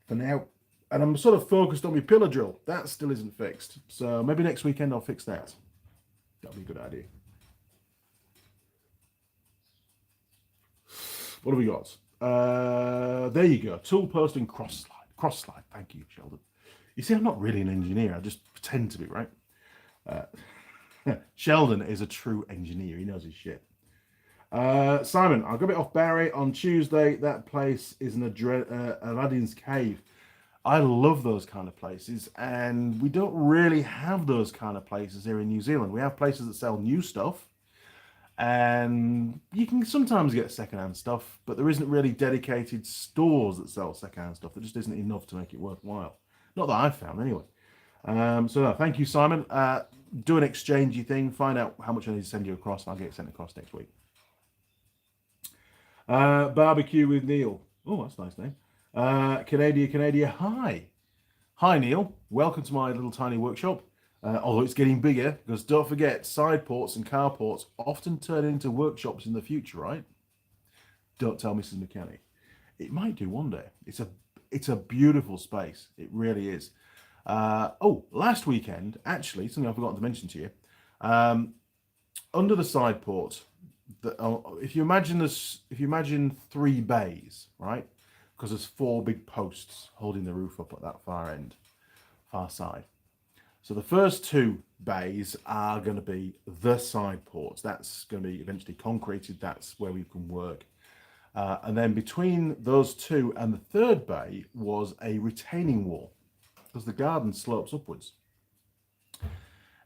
[SPEAKER 1] for now. And I'm sort of focused on my pillar drill. That still isn't fixed. So maybe next weekend I'll fix that. That'll be a good idea. What have we got? There you go. Tool post and cross slide. Thank you, Sheldon. You see, I'm not really an engineer. I just pretend to be, right? Sheldon is a true engineer. He knows his shit. Simon, I'll go a bit off Barry. On Tuesday, that place is Aladdin's Cave. I love those kind of places, and we don't really have those kind of places here in New Zealand. We have places that sell new stuff, and you can sometimes get secondhand stuff, but there isn't really dedicated stores that sell secondhand stuff. There just isn't enough to make it worthwhile. Not that I've found, anyway. So no, thank you, Simon. Do an exchangey thing. Find out how much I need to send you across, and I'll get it sent across next week. Barbecue with Neil. Oh, that's a nice name. Canada. Hi, Neil. Welcome to my little tiny workshop. Although it's getting bigger, because don't forget, side ports and carports often turn into workshops in the future, right? Don't tell Mrs. Mechanic. It might do one day. It's a beautiful space. It really is. Last weekend, actually, something I forgot to mention to you. Under the side port, if you imagine 3 bays, right? Because there's 4 big posts holding the roof up at that far side. So the first 2 bays are going to be the side ports. That's going to be eventually concreted. That's where we can work. And then between those 2 and the 3rd bay was a retaining wall, because the garden slopes upwards.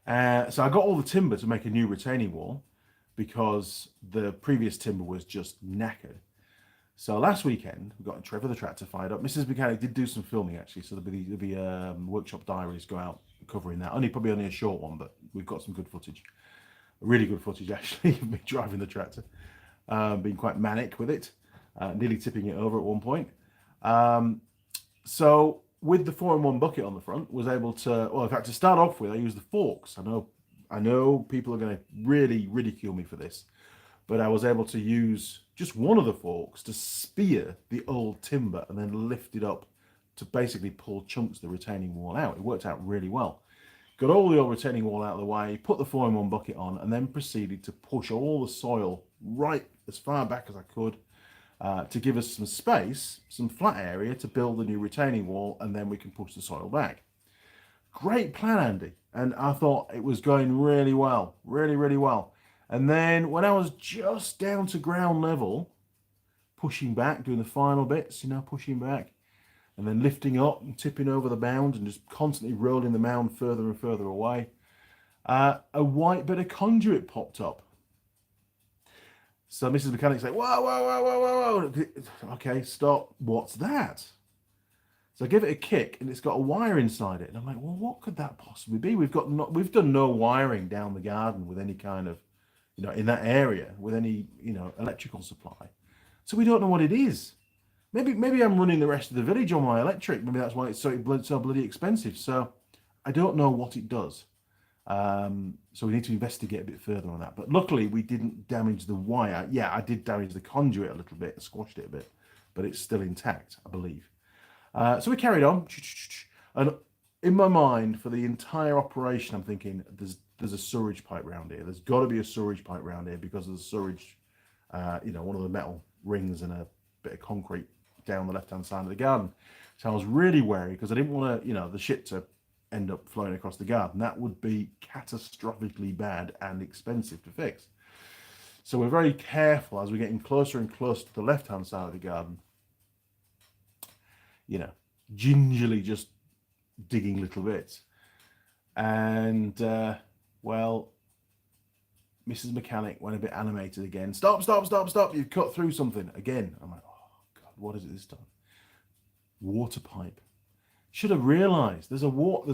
[SPEAKER 1] So I got all the timber to make a new retaining wall, because the previous timber was just knackered. So last weekend, we got Trevor the tractor fired up. Mrs. Mechanic did do some filming, actually, so there'll be workshop diaries go out covering that. Probably only a short one, but we've got some good footage. Really good footage, actually, of me driving the tractor. Being quite manic with it, nearly tipping it over at one point. So with the 4-in-1 bucket on the front, was able to, well, in fact, to start off with, I used the forks. I know people are going to really ridicule me for this, but I was able to use just one of the forks to spear the old timber and then lift it up to basically pull chunks of the retaining wall out. It worked out really well. Got all the old retaining wall out of the way, put the 4-in-1 bucket on, and then proceeded to push all the soil right as far back as I could to give us some space, some flat area to build the new retaining wall, and then we can push the soil back. Great plan, Andy. And I thought it was going really well, really well. And then when I was just down to ground level, pushing back, doing the final bits, pushing back, and then lifting up and tipping over the mound and just constantly rolling the mound further and further away, a white bit of conduit popped up. So Mrs. Mechanic said, whoa. Okay, stop. What's that? So I give it a kick, and it's got a wire inside it. And I'm like, well, what could that possibly be? We've done no wiring down the garden with any kind of, in that area with any, electrical supply. So we don't know what it is. Maybe I'm running the rest of the village on my electric. Maybe that's why it's so bloody expensive. So I don't know what it does. So we need to investigate a bit further on that. But luckily, we didn't damage the wire. Yeah, I did damage the conduit a little bit, squashed it a bit, but it's still intact, I believe. So we carried on, and in my mind, for the entire operation, I'm thinking there's a sewage pipe round here. There's got to be a sewage pipe round here because of the sewage, one of the metal rings and a bit of concrete down the left-hand side of the garden. So I was really wary because I didn't want to, the shit to end up flowing across the garden. That would be catastrophically bad and expensive to fix. So we're very careful as we're getting closer and closer to the left-hand side of the garden. Gingerly just digging little bits. And, Mrs. Mechanic went a bit animated again. Stop. You've cut through something. Again. I'm like, oh, God, what is it this time? Water pipe. Should have realised there's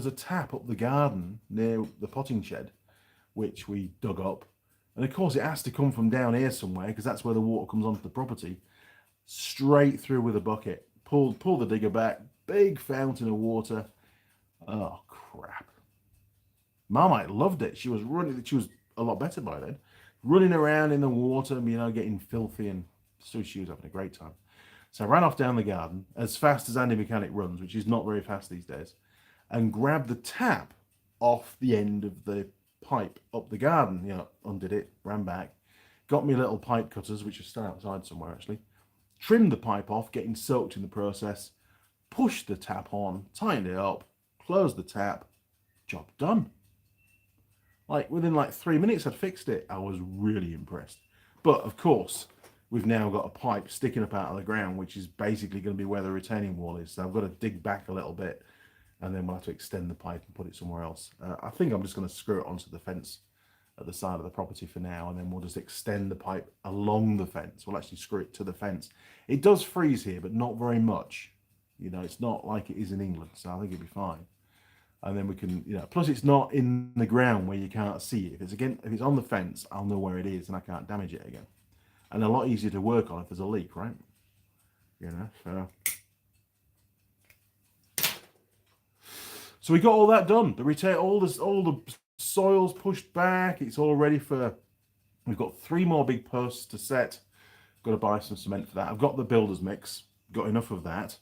[SPEAKER 1] a tap up the garden near the potting shed, which we dug up. And, of course, it has to come from down here somewhere because that's where the water comes onto the property. Straight through with a bucket. Pull the digger back. Big fountain of water. Oh, crap. Marmite loved it. She was a lot better by then. Running around in the water, getting filthy, and so she was having a great time. So I ran off down the garden as fast as Andy Mechanic runs, which is not very fast these days, and grabbed the tap off the end of the pipe up the garden. Undid it, ran back, got me little pipe cutters, which are still outside somewhere actually, trimmed the pipe off, getting soaked in the process, pushed the tap on, tightened it up, close the tap, job done. Like within like 3 minutes I'd fixed it. I was really impressed. But of course, we've now got a pipe sticking up out of the ground, which is basically going to be where the retaining wall is. So I've got to dig back a little bit, and then we'll have to extend the pipe and put it somewhere else. I think I'm just going to screw it onto the fence at the side of the property for now, and then we'll just extend the pipe along the fence. We'll actually screw it to the fence. It does freeze here, but not very much. You know, it's not like it is in England, so I think it'll be fine. And then we can, you know, plus it's not in the ground where you can't see it. If it's on the fence, I'll know where it is and I can't damage it again. And a lot easier to work on if there's a leak, right? You know, so we got all that done. All the soil's pushed back. It's all ready for. We've got 3 more big posts to set. Got to buy some cement for that. I've got the builder's mix. Got enough of that.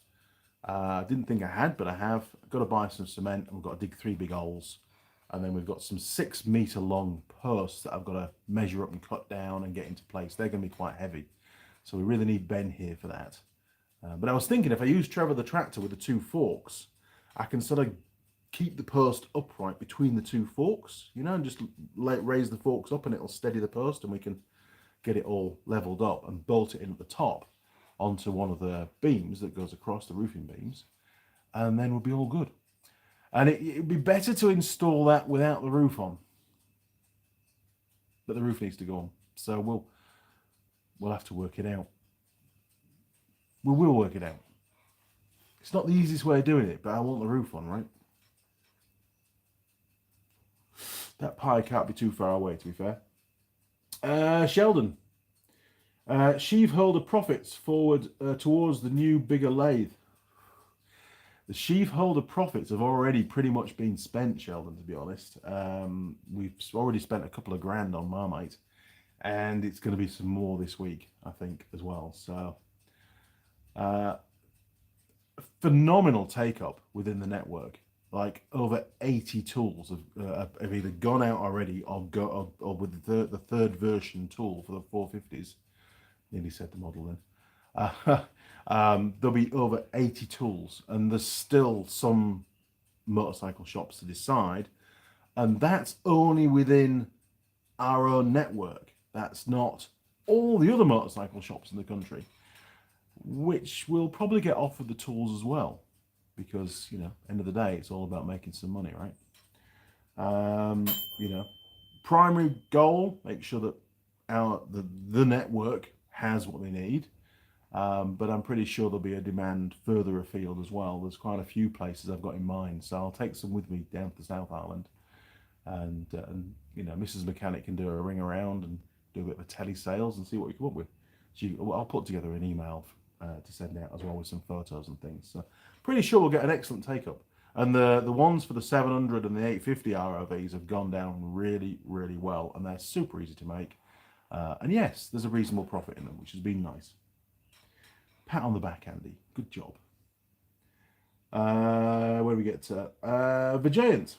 [SPEAKER 1] Didn't think I had, but I have. I've got to buy some cement, and we've got to dig 3 big holes. And then we've got some 6 meter long posts that I've got to measure up and cut down and get into place. They're going to be quite heavy. So we really need Ben here for that. But I was thinking if I use Trevor the tractor with the 2 forks, I can sort of keep the post upright between the 2 forks, you know, and just raise the forks up and it'll steady the post, and we can get it all leveled up and bolt it in at the top onto one of the beams that goes across the roofing beams, and then we'll be all good. And it'd be better to install that without the roof on, but the roof needs to go on, so we'll have to work it out. We will work it out. It's not the easiest way of doing it, but I want the roof on, right? That pie can't be too far away, to be fair. Sheldon. Sheave holder profits forward towards the new, bigger lathe. The sheave holder profits have already pretty much been spent, Sheldon, to be honest. We've already spent a couple of grand on Marmite, and it's going to be some more this week, I think, as well. So, phenomenal take-up within the network. Like over 80 tools have either gone out already or with the third version tool for the 450s. Nearly said the model then. There'll be over 80 tools, and there's still some motorcycle shops to decide, and that's only within our own network. That's not all the other motorcycle shops in the country, which will probably get offered the tools as well. Because, you know, end of the day, it's all about making some money, right? You know, primary goal, make sure that the network has what they need. But I'm pretty sure there'll be a demand further afield as well. There's quite a few places I've got in mind, so I'll take some with me down to the South Island. And you know, Mrs. Mechanic can do a ring around and do a bit of a telesales and see what we come up with. So I'll put together an email to send out as well with some photos and things. So pretty sure we'll get an excellent take-up. And the ones for the 700 and the 850 ROVs have gone down really, really well, and they're super easy to make. And yes, there's a reasonable profit in them, which has been nice. Pat on the back, Andy. Good job. Where do we get to? Vijayant.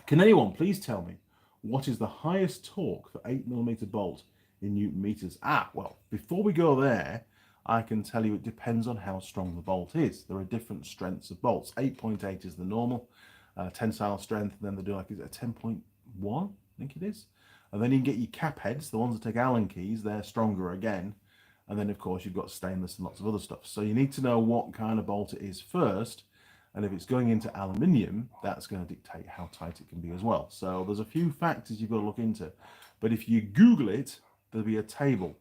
[SPEAKER 1] Can anyone please tell me what is the highest torque for 8mm bolt in Newton meters? Well, before we go there, I can tell you it depends on how strong the bolt is. There are different strengths of bolts. 8.8 is the normal tensile strength, and then they do like, is it a 10.1? I think it is. And then you can get your cap heads, the ones that take Allen keys, they're stronger again. And then, of course, you've got stainless and lots of other stuff. So you need to know what kind of bolt it is first. And if it's going into aluminium, that's going to dictate how tight it can be as well. So there's a few factors you've got to look into. But if you Google it, there'll be a table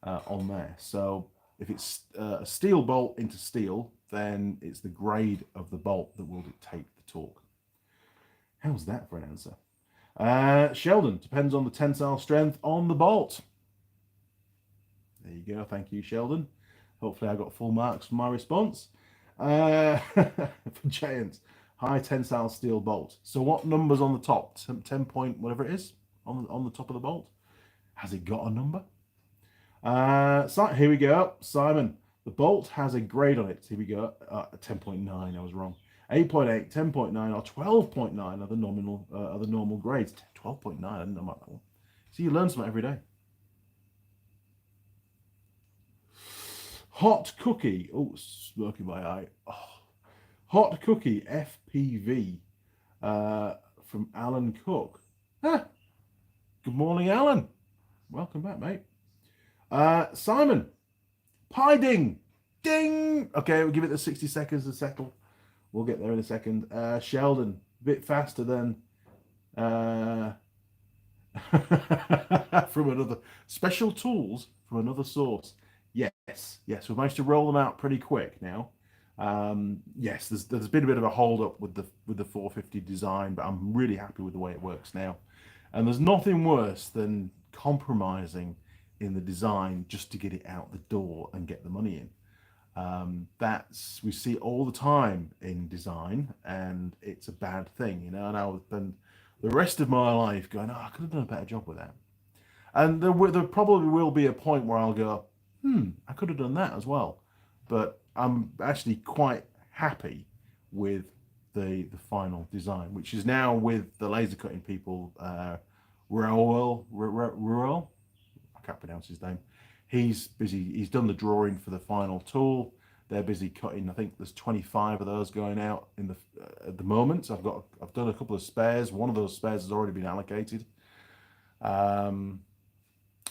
[SPEAKER 1] on there. So if it's a steel bolt into steel, then it's the grade of the bolt that will dictate the torque. How's that for an answer? Sheldon, depends on the tensile strength on the bolt. There you go. Thank you, Sheldon. Hopefully I got full marks for my response. For Giants, high tensile steel bolt. So what number's on the top? 10 point, whatever it is, on the top of the bolt. Has it got a number? So here we go. Simon, the bolt has a grade on it. Here we go. 10.9. I was wrong. 8.8, 10.9, or 12.9 are the normal grades. 12.9. I didn't know about that one. So you learn something every day. Hot cookie. Oh, smoking my eye. Oh, Hot Cookie FPV from Alan Cook. Ah, good morning, Alan. Welcome back, mate. Simon, pie ding, ding. Okay, we'll give it the 60 seconds to settle. We'll get there in a second. Sheldon, a bit faster than from another special tools from another source. Yes, we've managed to roll them out pretty quick now. Yes, there's been a bit of a hold up with the 450 design, but I'm really happy with the way it works now. And there's nothing worse than compromising in the design just to get it out the door and get the money in. That's we see all the time in design, and it's a bad thing, you know. And I'll spend the rest of my life going, "Oh, I could have done a better job with that." And there probably will be a point where I'll go, I could have done that as well. But I'm actually quite happy with the final design, which is now with the laser cutting people, Ruel, I can't pronounce his name. He's busy. He's done the drawing for the final tool. They're busy cutting. I think there's 25 of those going out in the at the moment. So I've done a couple of spares. One of those spares has already been allocated.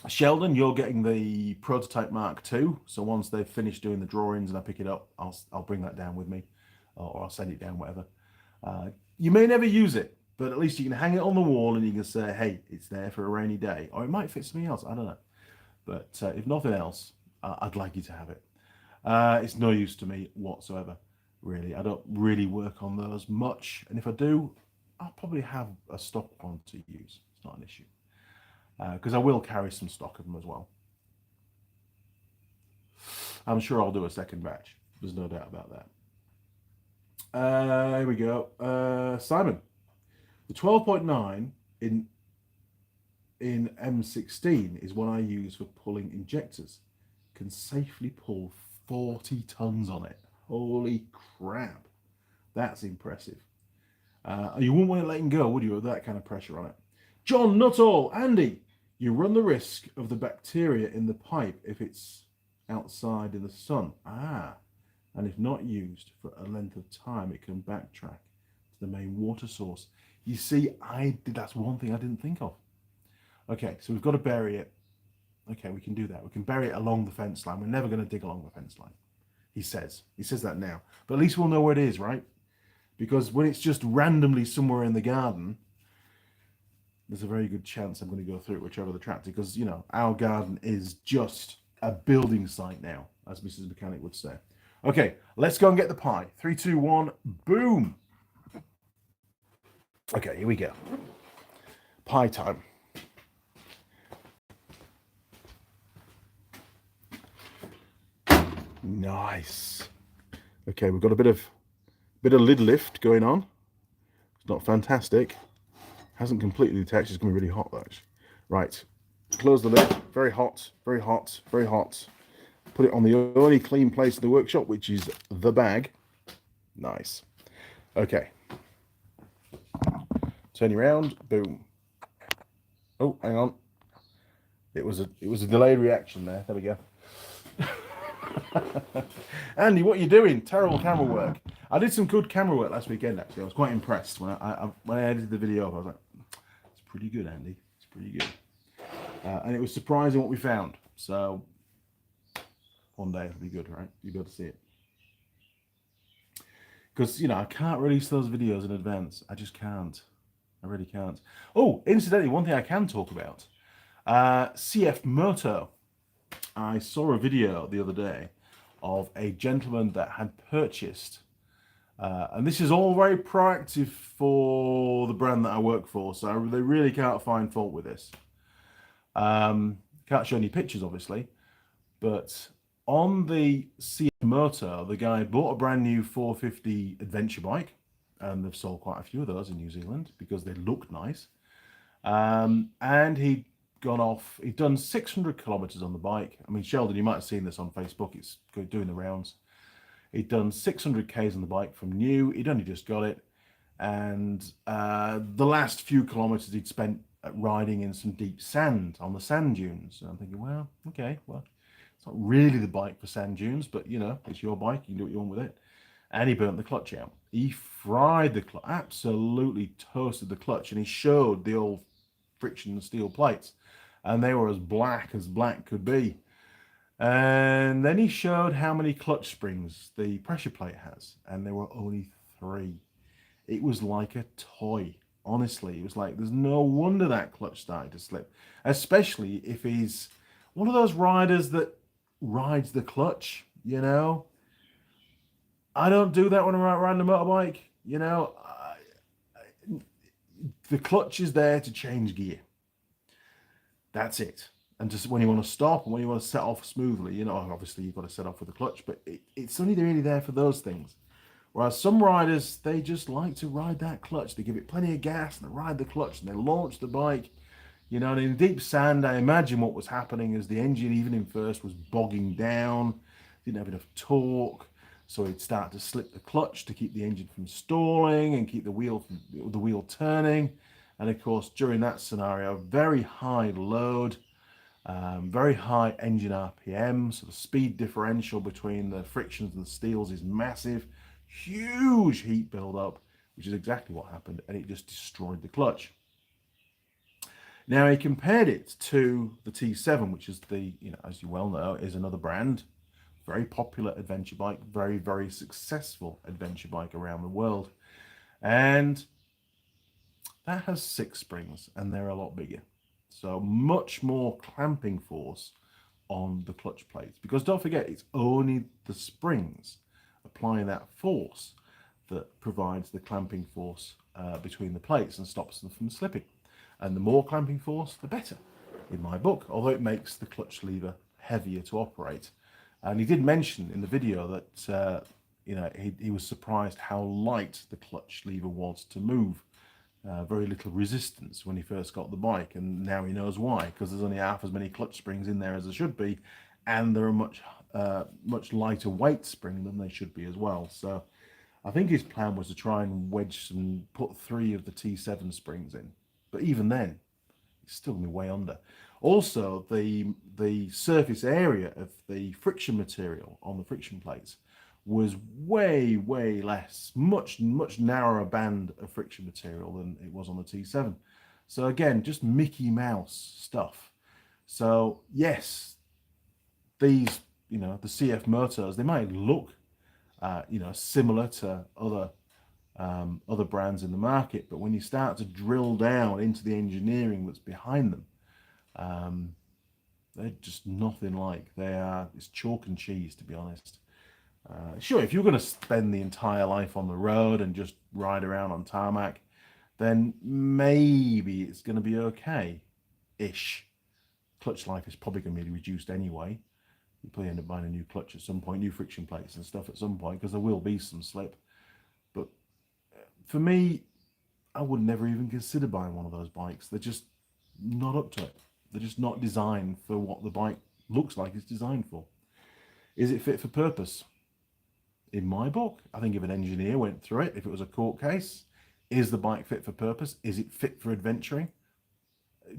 [SPEAKER 1] Sheldon, you're getting the prototype Mark II. So once they've finished doing the drawings and I pick it up, I'll bring that down with me, or I'll send it down, whatever. You may never use it, but at least you can hang it on the wall and you can say, hey, it's there for a rainy day, or it might fit something else. I don't know. But if nothing else, I'd like you to have it. It's no use to me whatsoever, really. I don't really work on those much. And if I do, I'll probably have a stock one to use. It's not an issue. Because I will carry some stock of them as well. I'm sure I'll do a second batch. There's no doubt about that. Here we go. Simon, the 12.9 in M16 is what I use for pulling injectors. Can safely pull 40 tons on it. Holy crap. That's impressive. You wouldn't want it letting go, would you, with that kind of pressure on it? John Nuttall, Andy, you run the risk of the bacteria in the pipe if it's outside in the sun. And if not used for a length of time, it can backtrack to the main water source. You see, that's one thing I didn't think of. Okay, so we've got to bury it. Okay, we can do that. We can bury it along the fence line. We're never going to dig along the fence line. He says that now. But at least we'll know where it is, right? Because when it's just randomly somewhere in the garden, there's a very good chance I'm going to go through it, whichever the tractor, because, you know, our garden is just a building site now, as Mrs. Mechanic would say. Okay, let's go and get the pie. 3, 2, 1, boom. Okay, here we go. Pie time. Nice. Okay, we've got a bit of lid lift going on. It's not fantastic. Hasn't completely detached. It's going to be really hot though. Right. Close the lid. Very hot, very hot, very hot. Put it on the only clean place in the workshop, which is the bag. Nice. Okay. Turn you around. Boom. Oh, hang on. It was a delayed reaction there. There we go. Andy, what are you doing? Terrible camera work. I did some good camera work last weekend, actually. I was quite impressed when I edited the video. I was like, it's pretty good, Andy. It's pretty good. And it was surprising what we found. So one day it'll be good, right? You'll be able to see it. Because, you know, I can't release those videos in advance. I just can't. I really can't. Oh, incidentally, one thing I can talk about. CF Moto. I saw a video the other day of a gentleman that had purchased, and this is all very proactive for the brand that I work for, so they really can't find fault with this. Can't show any pictures, obviously, but on the CF Moto, the guy bought a brand new 450 adventure bike, and they've sold quite a few of those in New Zealand because they look nice, and he'd done 600 kilometers on the bike. I mean, Sheldon, you might have seen this on Facebook. It's doing the rounds. He'd done 600 Ks on the bike from new. He'd only just got it. And the last few kilometers he'd spent riding in some deep sand on the sand dunes. And I'm thinking, well, okay, well, it's not really the bike for sand dunes, but, you know, it's your bike. You can do what you want with it. and he burnt the clutch out. He fried the clutch, absolutely toasted the clutch, and he showed the old friction steel plates, and they were as black could be. And then he showed how many clutch springs the pressure plate has, and there were only 3. It was like a toy. Honestly, it was like there's no wonder that clutch started to slip, especially if he's one of those riders that rides the clutch. I don't do that when I'm riding a motorbike. The clutch is there to change gear. That's it. And just when you want to stop and when you want to set off smoothly, obviously you've got to set off with the clutch, but it's only really there for those things. Whereas some riders, they just like to ride that clutch. They give it plenty of gas and they ride the clutch and they launch the bike. And in deep sand, I imagine what was happening is the engine, even in first, was bogging down, didn't have enough torque. So he'd start to slip the clutch to keep the engine from stalling and keep the wheel turning. And of course, during that scenario, very high load, very high engine RPM, so the speed differential between the frictions and the steels is massive, huge heat buildup, which is exactly what happened, and it just destroyed the clutch. Now he compared it to the T7, which is as you well know, is another brand, very popular adventure bike, very, very successful adventure bike around the world. And that has 6 springs and they're a lot bigger. So much more clamping force on the clutch plates. Because don't forget, it's only the springs applying that force that provides the clamping force between the plates and stops them from slipping. And the more clamping force, the better, in my book, although it makes the clutch lever heavier to operate. And he did mention in the video that he was surprised how light the clutch lever was to move. Very little resistance when he first got the bike, and now he knows why, because there's only half as many clutch springs in there as there should be, and they're a much lighter weight spring than they should be as well. So I think his plan was to try and put 3 of the T7 springs in, but even then, it's still going to be way under. Also, the surface area of the friction material on the friction plates was way, way less, much narrower band of friction material than it was on the T7. So again, just Mickey Mouse stuff. So yes, these, the CF motors, they might look, similar to other brands in the market, but when you start to drill down into the engineering that's behind them, they're just nothing like. It's chalk and cheese, to be honest. Sure, if you're going to spend the entire life on the road and just ride around on tarmac, then maybe it's going to be okay-ish. Clutch life is probably going to be reduced anyway. You probably end up buying a new clutch at some point, new friction plates and stuff at some point, because there will be some slip. But for me, I would never even consider buying one of those bikes. They're just not up to it. They're just not designed for what the bike looks like it's designed for. Is it fit for purpose? In my book, I think if an engineer went through it, if it was a court case, is the bike fit for purpose? Is it fit for adventuring?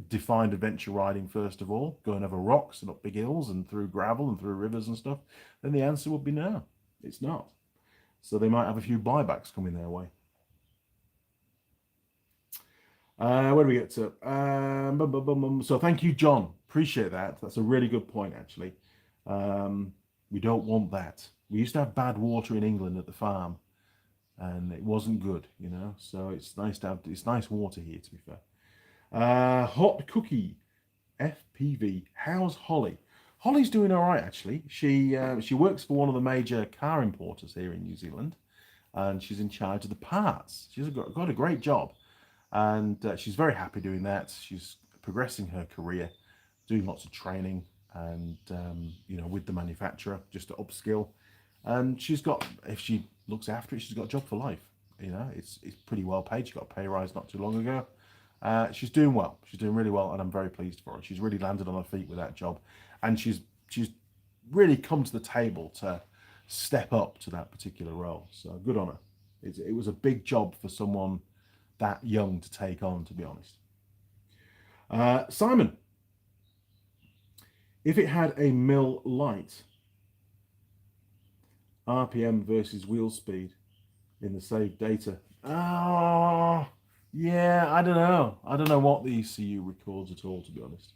[SPEAKER 1] Defined adventure riding, first of all, going over rocks and up big hills and through gravel and through rivers and stuff, then the answer would be no, it's not. So they might have a few buybacks coming their way. Where do we get to? So thank you, John. Appreciate that. That's a really good point, actually. We don't want that. We used to have bad water in England at the farm, and it wasn't good, So it's nice to have. It's nice water here, to be fair. Hot Cookie, FPV. How's Holly? Holly's doing all right, actually. She works for one of the major car importers here in New Zealand, and she's in charge of the parts. She's got a great job, and she's very happy doing that. She's progressing her career, doing lots of training, and with the manufacturer just to upskill. And she's got, if she looks after it, she's got a job for life. It's pretty well paid. She got a pay rise not too long ago. She's doing well. She's doing really well, and I'm very pleased for her. She's really landed on her feet with that job, and she's really come to the table to step up to that particular role. So good on her. It was a big job for someone that young to take on, to be honest. Simon, if it had a mill light, RPM versus wheel speed in the saved data. Oh, yeah, I don't know. I don't know what the ECU records at all, to be honest.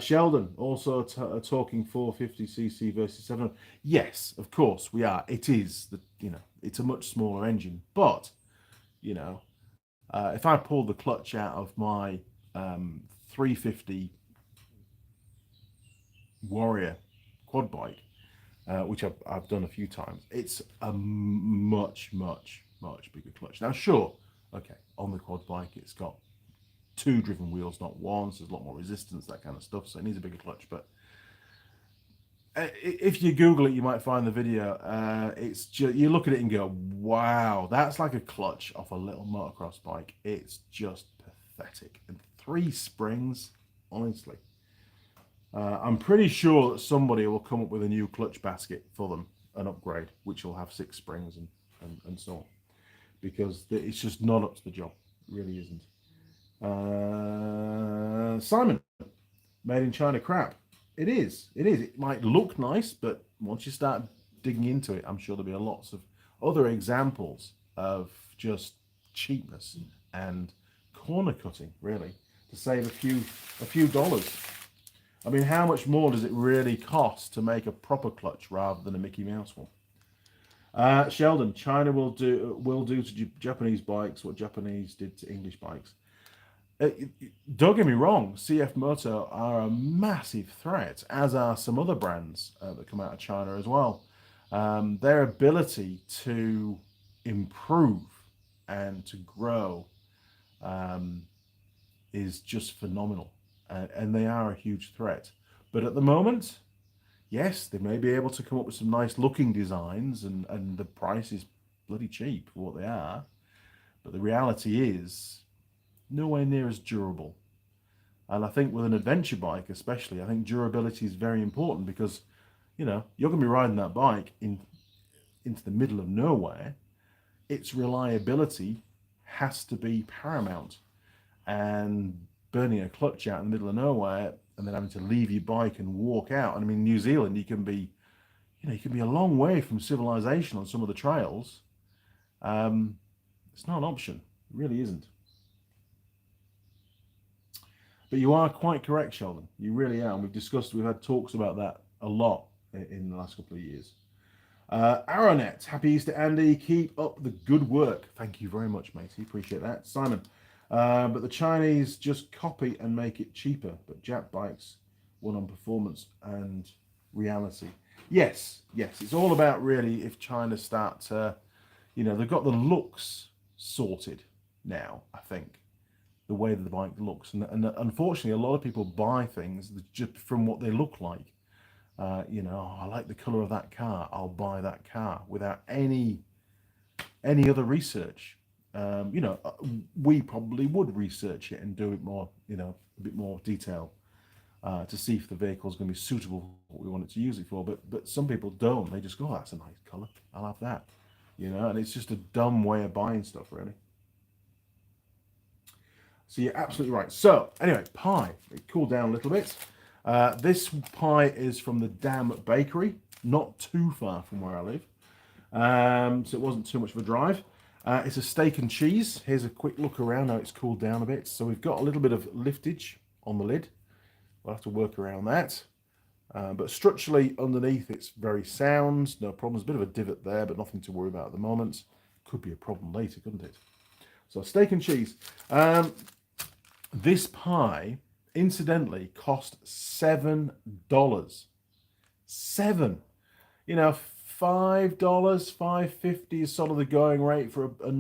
[SPEAKER 1] Sheldon, also talking 450cc versus 700. Yes, of course we are. It is, it's a much smaller engine. But, if I pull the clutch out of my 350 Warrior quad bike, which I've done a few times, it's a much, much, much bigger clutch. Now, sure, okay, on the quad bike, it's got 2 driven wheels, not one, so there's a lot more resistance, that kind of stuff, so it needs a bigger clutch. But if you Google it, you might find the video. It's just, you look at it and go, wow, that's like a clutch off a little motocross bike. It's just pathetic. And 3 springs, honestly. I'm pretty sure that somebody will come up with a new clutch basket for them, an upgrade, which will have 6 springs and so on. Because it's just not up to the job. It really isn't. Simon, made in China crap. It is. It is. It might look nice, but once you start digging into it, I'm sure there'll be lots of other examples of just cheapness and corner cutting, really, to save a few dollars. I mean, how much more does it really cost to make a proper clutch rather than a Mickey Mouse one? Sheldon, China will do to Japanese bikes what Japanese did to English bikes. Don't get me wrong, CF Moto are a massive threat, as are some other brands that come out of China as well. Their ability to improve and to grow is just phenomenal, and they are a huge threat. But at the moment, yes, they may be able to come up with some nice looking designs, and the price is bloody cheap for what they are. But the reality is, nowhere near as durable. And I think with an adventure bike especially, I think durability is very important, because you're going to be riding that bike into the middle of nowhere. Its reliability has to be paramount, and burning a clutch out in the middle of nowhere and then having to leave your bike and walk out. And I mean, New Zealand, you can be a long way from civilization on some of the trails. It's not an option. It really isn't. But you are quite correct, Sheldon. You really are. And we've had talks about that a lot in the last couple of years. Aronet, happy Easter, Andy. Keep up the good work. Thank you very much, matey. Appreciate that. Simon, but the Chinese just copy and make it cheaper. But Jap bikes won on performance and reality. Yes. It's all about, really, if China start to, they've got the looks sorted now, I think. The way that the bike looks, and unfortunately a lot of people buy things just from what they look like. I like the color of that car, I'll buy that car, without any other research. We probably would research it and do it more, a bit more detail, to see if the vehicle is going to be suitable for what we want it to use it for. But some people don't. They just go, oh, that's a nice color, I'll have that. And it's just a dumb way of buying stuff, really. So you're absolutely right. So anyway, pie. It cooled down a little bit. This pie is from the Dam Bakery, not too far from where I live. So it wasn't too much of a drive. It's a steak and cheese. Here's a quick look around. Now it's cooled down a bit. So we've got a little bit of liftage on the lid. We'll have to work around that. But structurally underneath, it's very sound. No problems. A bit of a divot there, but nothing to worry about at the moment. Could be a problem later, couldn't it? So steak and cheese. This pie, incidentally, cost $7. $7. $5, $5.50 is sort of the going rate for a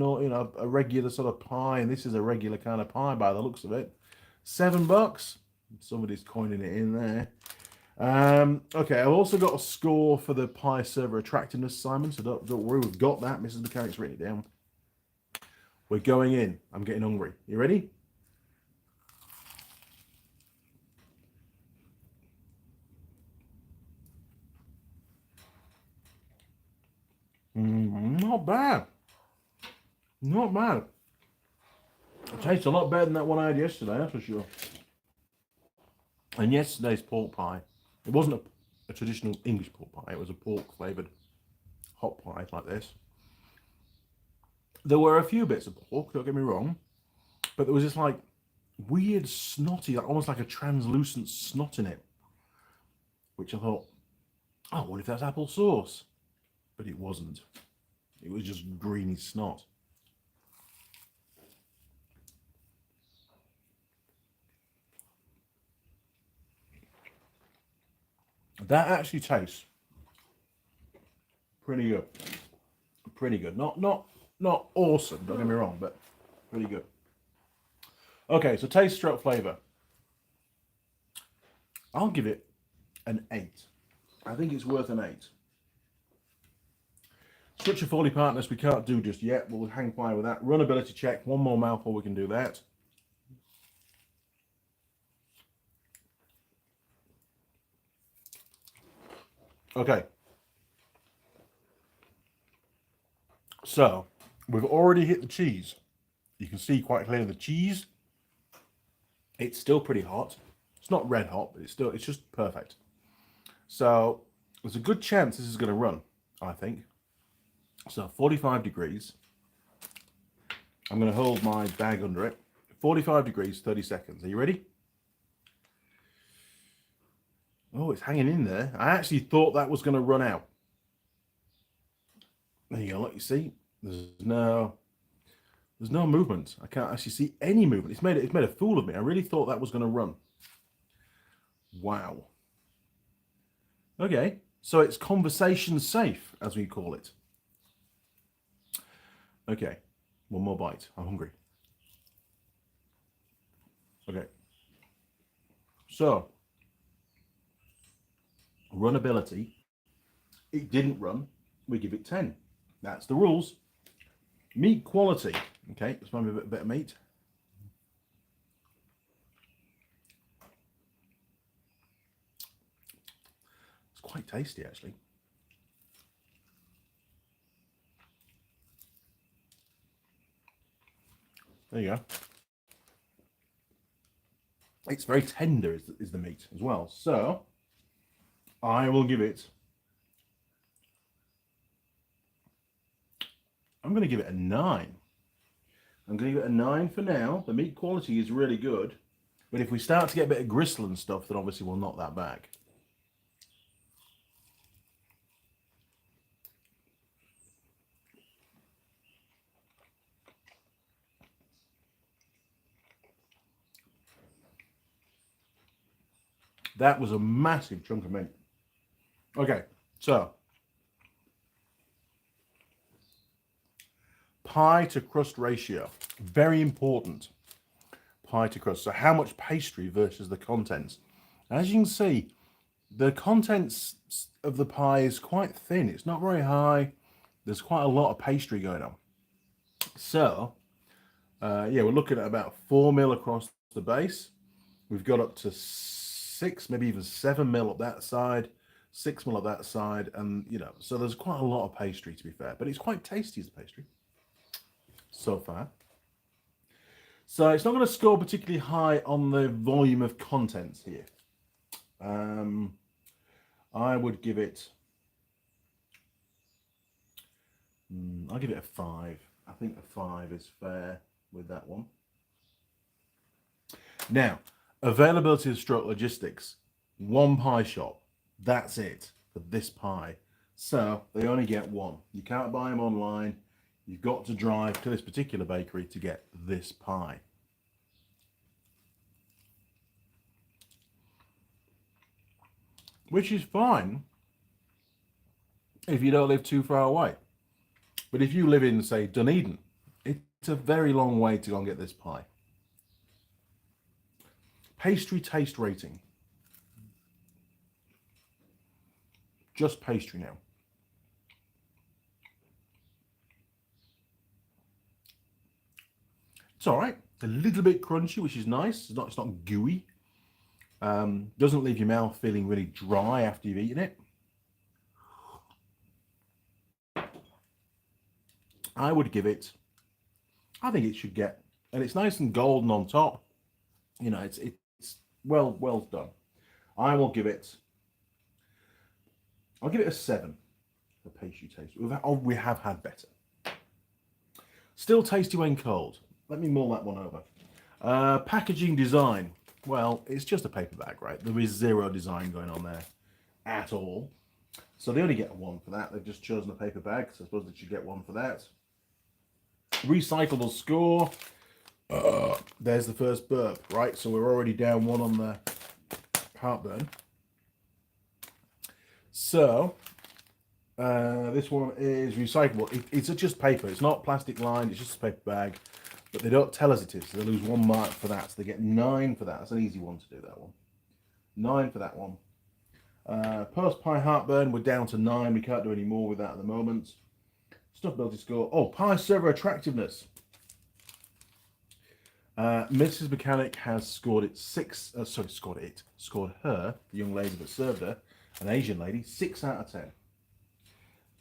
[SPEAKER 1] regular sort of pie, and this is a regular kind of pie by the looks of it. $7. Somebody's coining it in there. Okay, I've also got a score for the pie server attractiveness, Simon, so don't worry, we've got that. Mrs. Mechanic's written it down. We're going in. I'm getting hungry. You ready? Not bad. Not bad. It tastes a lot better than that one I had yesterday, that's for sure. And yesterday's pork pie, it wasn't a traditional English pork pie. It was a pork flavoured pot pie like this. There were a few bits of pork, don't get me wrong, but there was this like weird snotty, like, almost like a translucent snot in it, which I thought, oh, what if that's apple sauce? But it wasn't. It was just greeny snot. That actually tastes pretty good. Pretty good. Not awesome, don't get me wrong, but pretty good. Okay, so taste stroke flavor. I'll give it an 8. I think it's worth an 8. Structure 40 partners we can't do just yet. We'll hang fire with that. Runability check. One more mouthful, we can do that. Okay. So, we've already hit the cheese. You can see quite clearly the cheese. It's still pretty hot. It's not red hot, but it's just perfect. So, there's a good chance this is going to run, I think. So 45 degrees. I'm going to hold my bag under it. 45 degrees, 30 seconds. Are you ready? Oh, it's hanging in there. I actually thought that was going to run out. There you go. Look, you see, there's no movement. I can't actually see any movement. It's made a fool of me. I really thought that was going to run. Wow. Okay, so it's conversation safe, as we call it. Okay, one more bite. I'm hungry. Okay. So, runability. It didn't run. We give it 10. That's the rules. Meat quality. Okay, let's find a bit of meat. It's quite tasty, actually. There you go. It's very tender, is the meat as well. So, I will give it... I'm going to give it a 9. I'm going to give it a 9 for now. The meat quality is really good. But if we start to get a bit of gristle and stuff, then obviously we'll knock that back. That was a massive chunk of meat. Okay, so pie to crust ratio, very important. Pie to crust. So how much pastry versus the contents? As you can see, the contents of the pie is quite thin. It's not very high. There's quite a lot of pastry going on. So, yeah, we're looking at about 4 mil across the base. We've got up to 6, maybe even 7 mil up that side, 6 mil up that side, and you know, so there's quite a lot of pastry, to be fair, but it's quite tasty as a pastry so far. So it's not going to score particularly high on the volume of contents here. I would give it, I'll give it a 5. I think a 5 is fair with that one. Now, availability of stroke logistics. One pie shop. That's it for this pie. So they only get one. You can't buy them online. You've got to drive to this particular bakery to get this pie. Which is fine if you don't live too far away. But if you live in, say, Dunedin, it's a very long way to go and get this pie. Pastry taste rating. Just pastry now. It's all right. A little bit crunchy, which is nice. It's not gooey. Doesn't leave your mouth feeling really dry after you've eaten it. I would give it, I think it should get, and it's nice and golden on top. You know, it's well done. I'll give it a 7. the pastry taste. We have had better. Still tasty when cold. Let me mull that one over. Packaging design. Well, it's just a paper bag, right? There is zero design going on there at all. So they only get a 1 for that. They've just chosen a paper bag, so I suppose they should get 1 for that. Recyclable score. There's the first burp, right? So we're already down 1 on the heartburn. So this one is recyclable. It's just paper. It's not plastic lined. It's just a paper bag. But they don't tell us it is. So they lose 1 mark for that. So they get 9 for that. That's an easy one to do, that one. 9 for that one. Post pie heartburn, we're down to 9. We can't do any more with that at the moment. Stuffability score. Oh, pie server attractiveness. Mrs. Mechanic has scored it 6. Scored her, the young lady that served her, an Asian lady, 6 out of 10.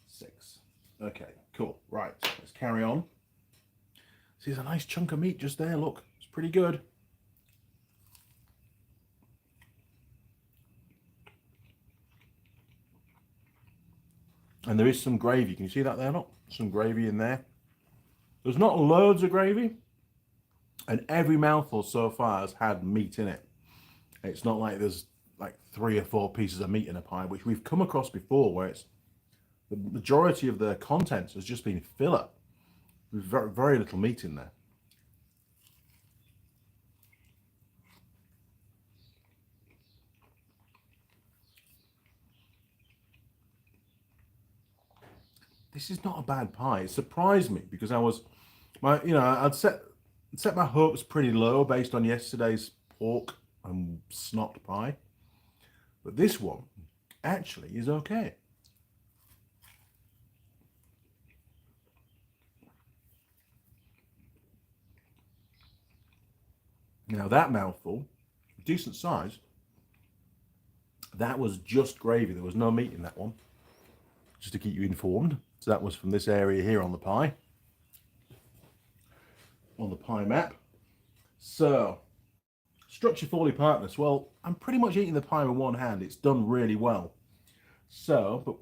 [SPEAKER 1] 6. Okay, cool. Right, let's carry on. See, there's a nice chunk of meat just there. Look, it's pretty good. And there is some gravy. Can you see that there? Look, some gravy in there. There's not loads of gravy. And every mouthful so far has had meat in it. It's not like there's like 3 or 4 pieces of meat in a pie, which we've come across before, where it's the majority of the contents has just been filler. With very, very little meat in there. This is not a bad pie. It surprised me because I'd set my hopes pretty low based on yesterday's pork and snot pie. But this one actually is okay. Now that mouthful, decent size, that was just gravy. There was no meat in that one, just to keep you informed. So that was from this area here on the pie map. So, structure fully partners. Well, I'm pretty much eating the pie with one hand. It's done really well. So, but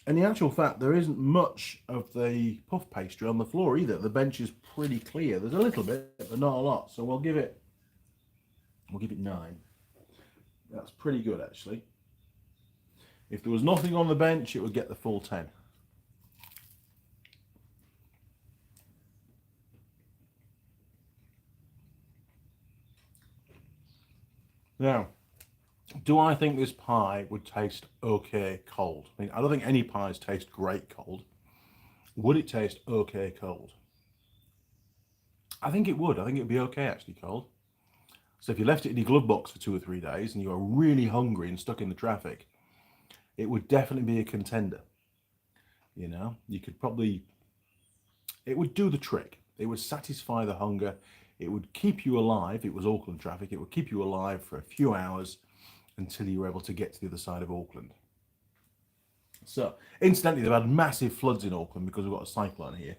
[SPEAKER 1] in the actual fact, there isn't much of the puff pastry on the floor either. The bench is pretty clear. There's a little bit, but not a lot. So we'll give it 9. That's pretty good, actually. If there was nothing on the bench, it would get the full 10. Now, do I think this pie would taste okay cold? I mean, I don't think any pies taste great cold. Would it taste okay cold? I think it would. I think it would be okay actually cold. So if you left it in your glove box for 2 or 3 days and you were really hungry and stuck in the traffic, it would definitely be a contender. You know, you could probably, it would do the trick. It would satisfy the hunger. It would keep you alive. It was Auckland traffic. It would keep you alive for a few hours until you were able to get to the other side of Auckland. So, incidentally, they've had massive floods in Auckland because we've got a cyclone here.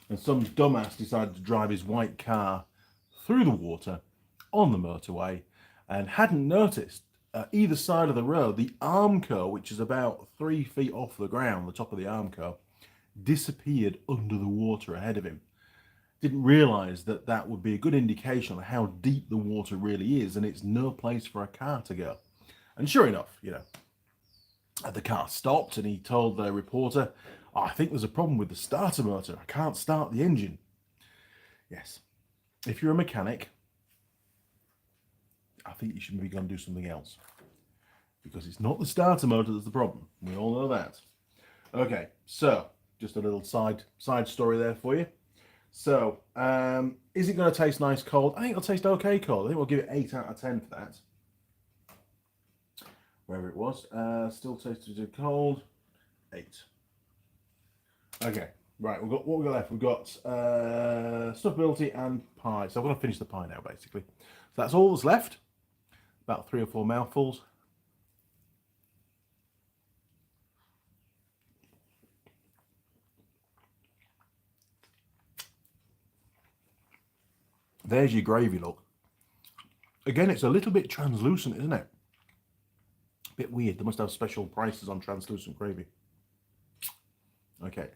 [SPEAKER 1] And some dumbass decided to drive his white car through the water on the motorway and hadn't noticed either side of the road, the Armco, which is about 3 feet off the ground, the top of the Armco, disappeared under the water ahead of him. Didn't realise that that would be a good indication of how deep the water really is, and it's no place for a car to go. And sure enough, you know, the car stopped and he told the reporter, oh, I think there's a problem with the starter motor. I can't start the engine. Yes. If you're a mechanic, I think you should maybe go and do something else. Because it's not the starter motor that's the problem. We all know that. Okay, so just a little side story there for you. So, is it going to taste nice cold? I think it'll taste okay cold. I think we'll give it 8 out of 10 for that. Wherever it was. Still tasted good cold. 8. Okay, right. What we got left? We've got stuffability and pie. So I'm going to finish the pie now, basically. So that's all that's left. About 3 or 4 mouthfuls. There's your gravy, look. Again, it's a little bit translucent, isn't it? A bit weird. They must have special prices on translucent gravy. Okay.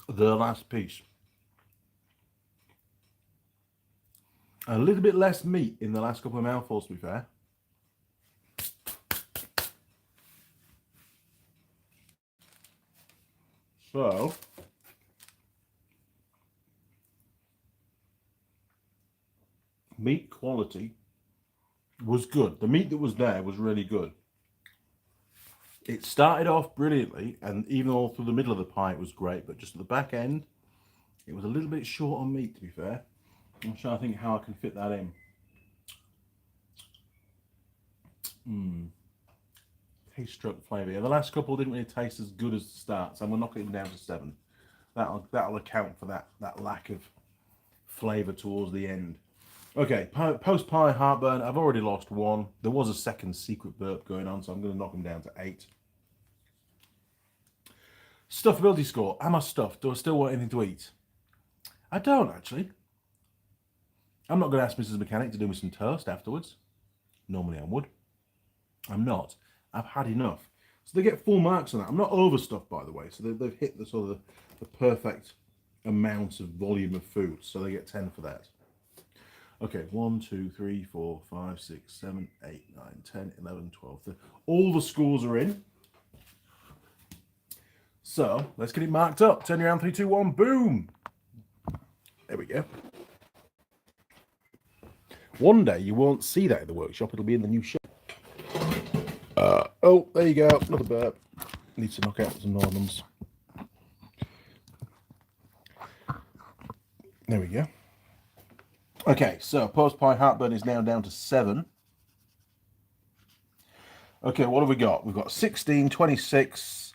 [SPEAKER 1] The last piece. A little bit less meat in the last couple of mouthfuls, to be fair. So, meat quality was good. The meat that was there was really good. It started off brilliantly, and even all through the middle of the pie, it was great. But just at the back end, it was a little bit short on meat, to be fair. I'm trying to think how I can fit that in. Taste stroke flavour. Yeah, the last couple didn't really taste as good as the start, so I'm gonna knock it down to 7. That'll account for that lack of flavour towards the end. Okay, post pie heartburn. I've already lost 1. There was a second secret burp going on, so I'm going to knock them down to 8. Stuffability score. Am I stuffed? Do I still want anything to eat? I don't actually. I'm not going to ask Mrs. Mechanic to do me some toast afterwards. Normally I would. I'm not. I've had enough. So they get full marks on that. I'm not overstuffed, by the way. So they've hit the sort of the perfect amount of volume of food. So they get 10 for that. Okay, 1, 2, 3, 4, 5, 6, 7, 8, 9, 10, 11, 12, 13. All the scores are in. So let's get it marked up. Turn around, 3, 2, 1, boom. There we go. One day you won't see that in the workshop. It'll be in the new shop. Oh, there you go. Another burp. Need to knock out some Normans. There we go. Okay, so post pie heartburn is now down to 7. Okay, what have we got? We've got 16, 26,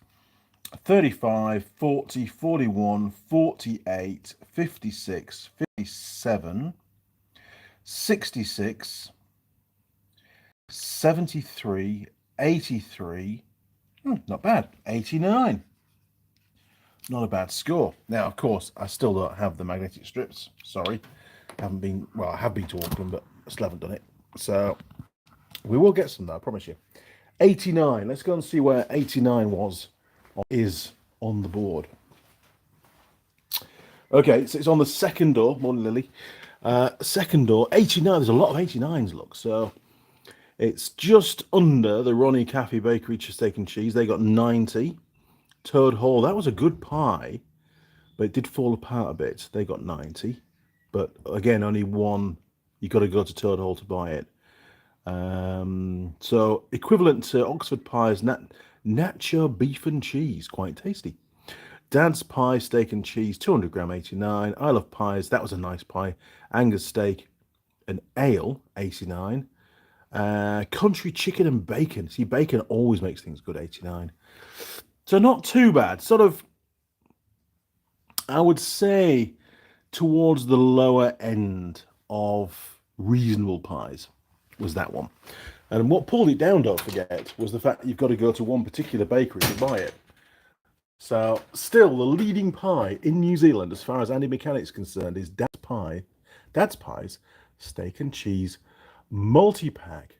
[SPEAKER 1] 35, 40, 41, 48, 56, 57, 66, 73, 83, not bad, 89. Not a bad score. Now, of course, I still don't have the magnetic strips. Sorry. I have been to Auckland, but I still haven't done it. So, we will get some though, I promise you. 89. Let's go and see where 89 is on the board. Okay, so it's on the second door. Morning, Lily. Second door, 89. There's a lot of 89s, look. So, it's just under the Ronnie Cafe Bakery Steak and Cheese. They got 90. Toad Hall, that was a good pie, but it did fall apart a bit. They got 90. But again, only one. You got to go to Toad Hall to buy it. So equivalent to Oxford Pie's Nacho Beef and Cheese, quite tasty. Dad's Pie Steak and Cheese, 200 gram, 89. I Love Pies, that was a nice pie. Angus Steak and Ale, 89. Country Chicken and Bacon. See, bacon always makes things good, 89. So not too bad. Sort of, I would say, towards the lower end of reasonable pies was that one. And what pulled it down, don't forget, was the fact that you've got to go to one particular bakery to buy it. So still the leading pie in New Zealand, as far as Andy Mechanic's concerned, is Dad's Pies Steak and Cheese multi-pack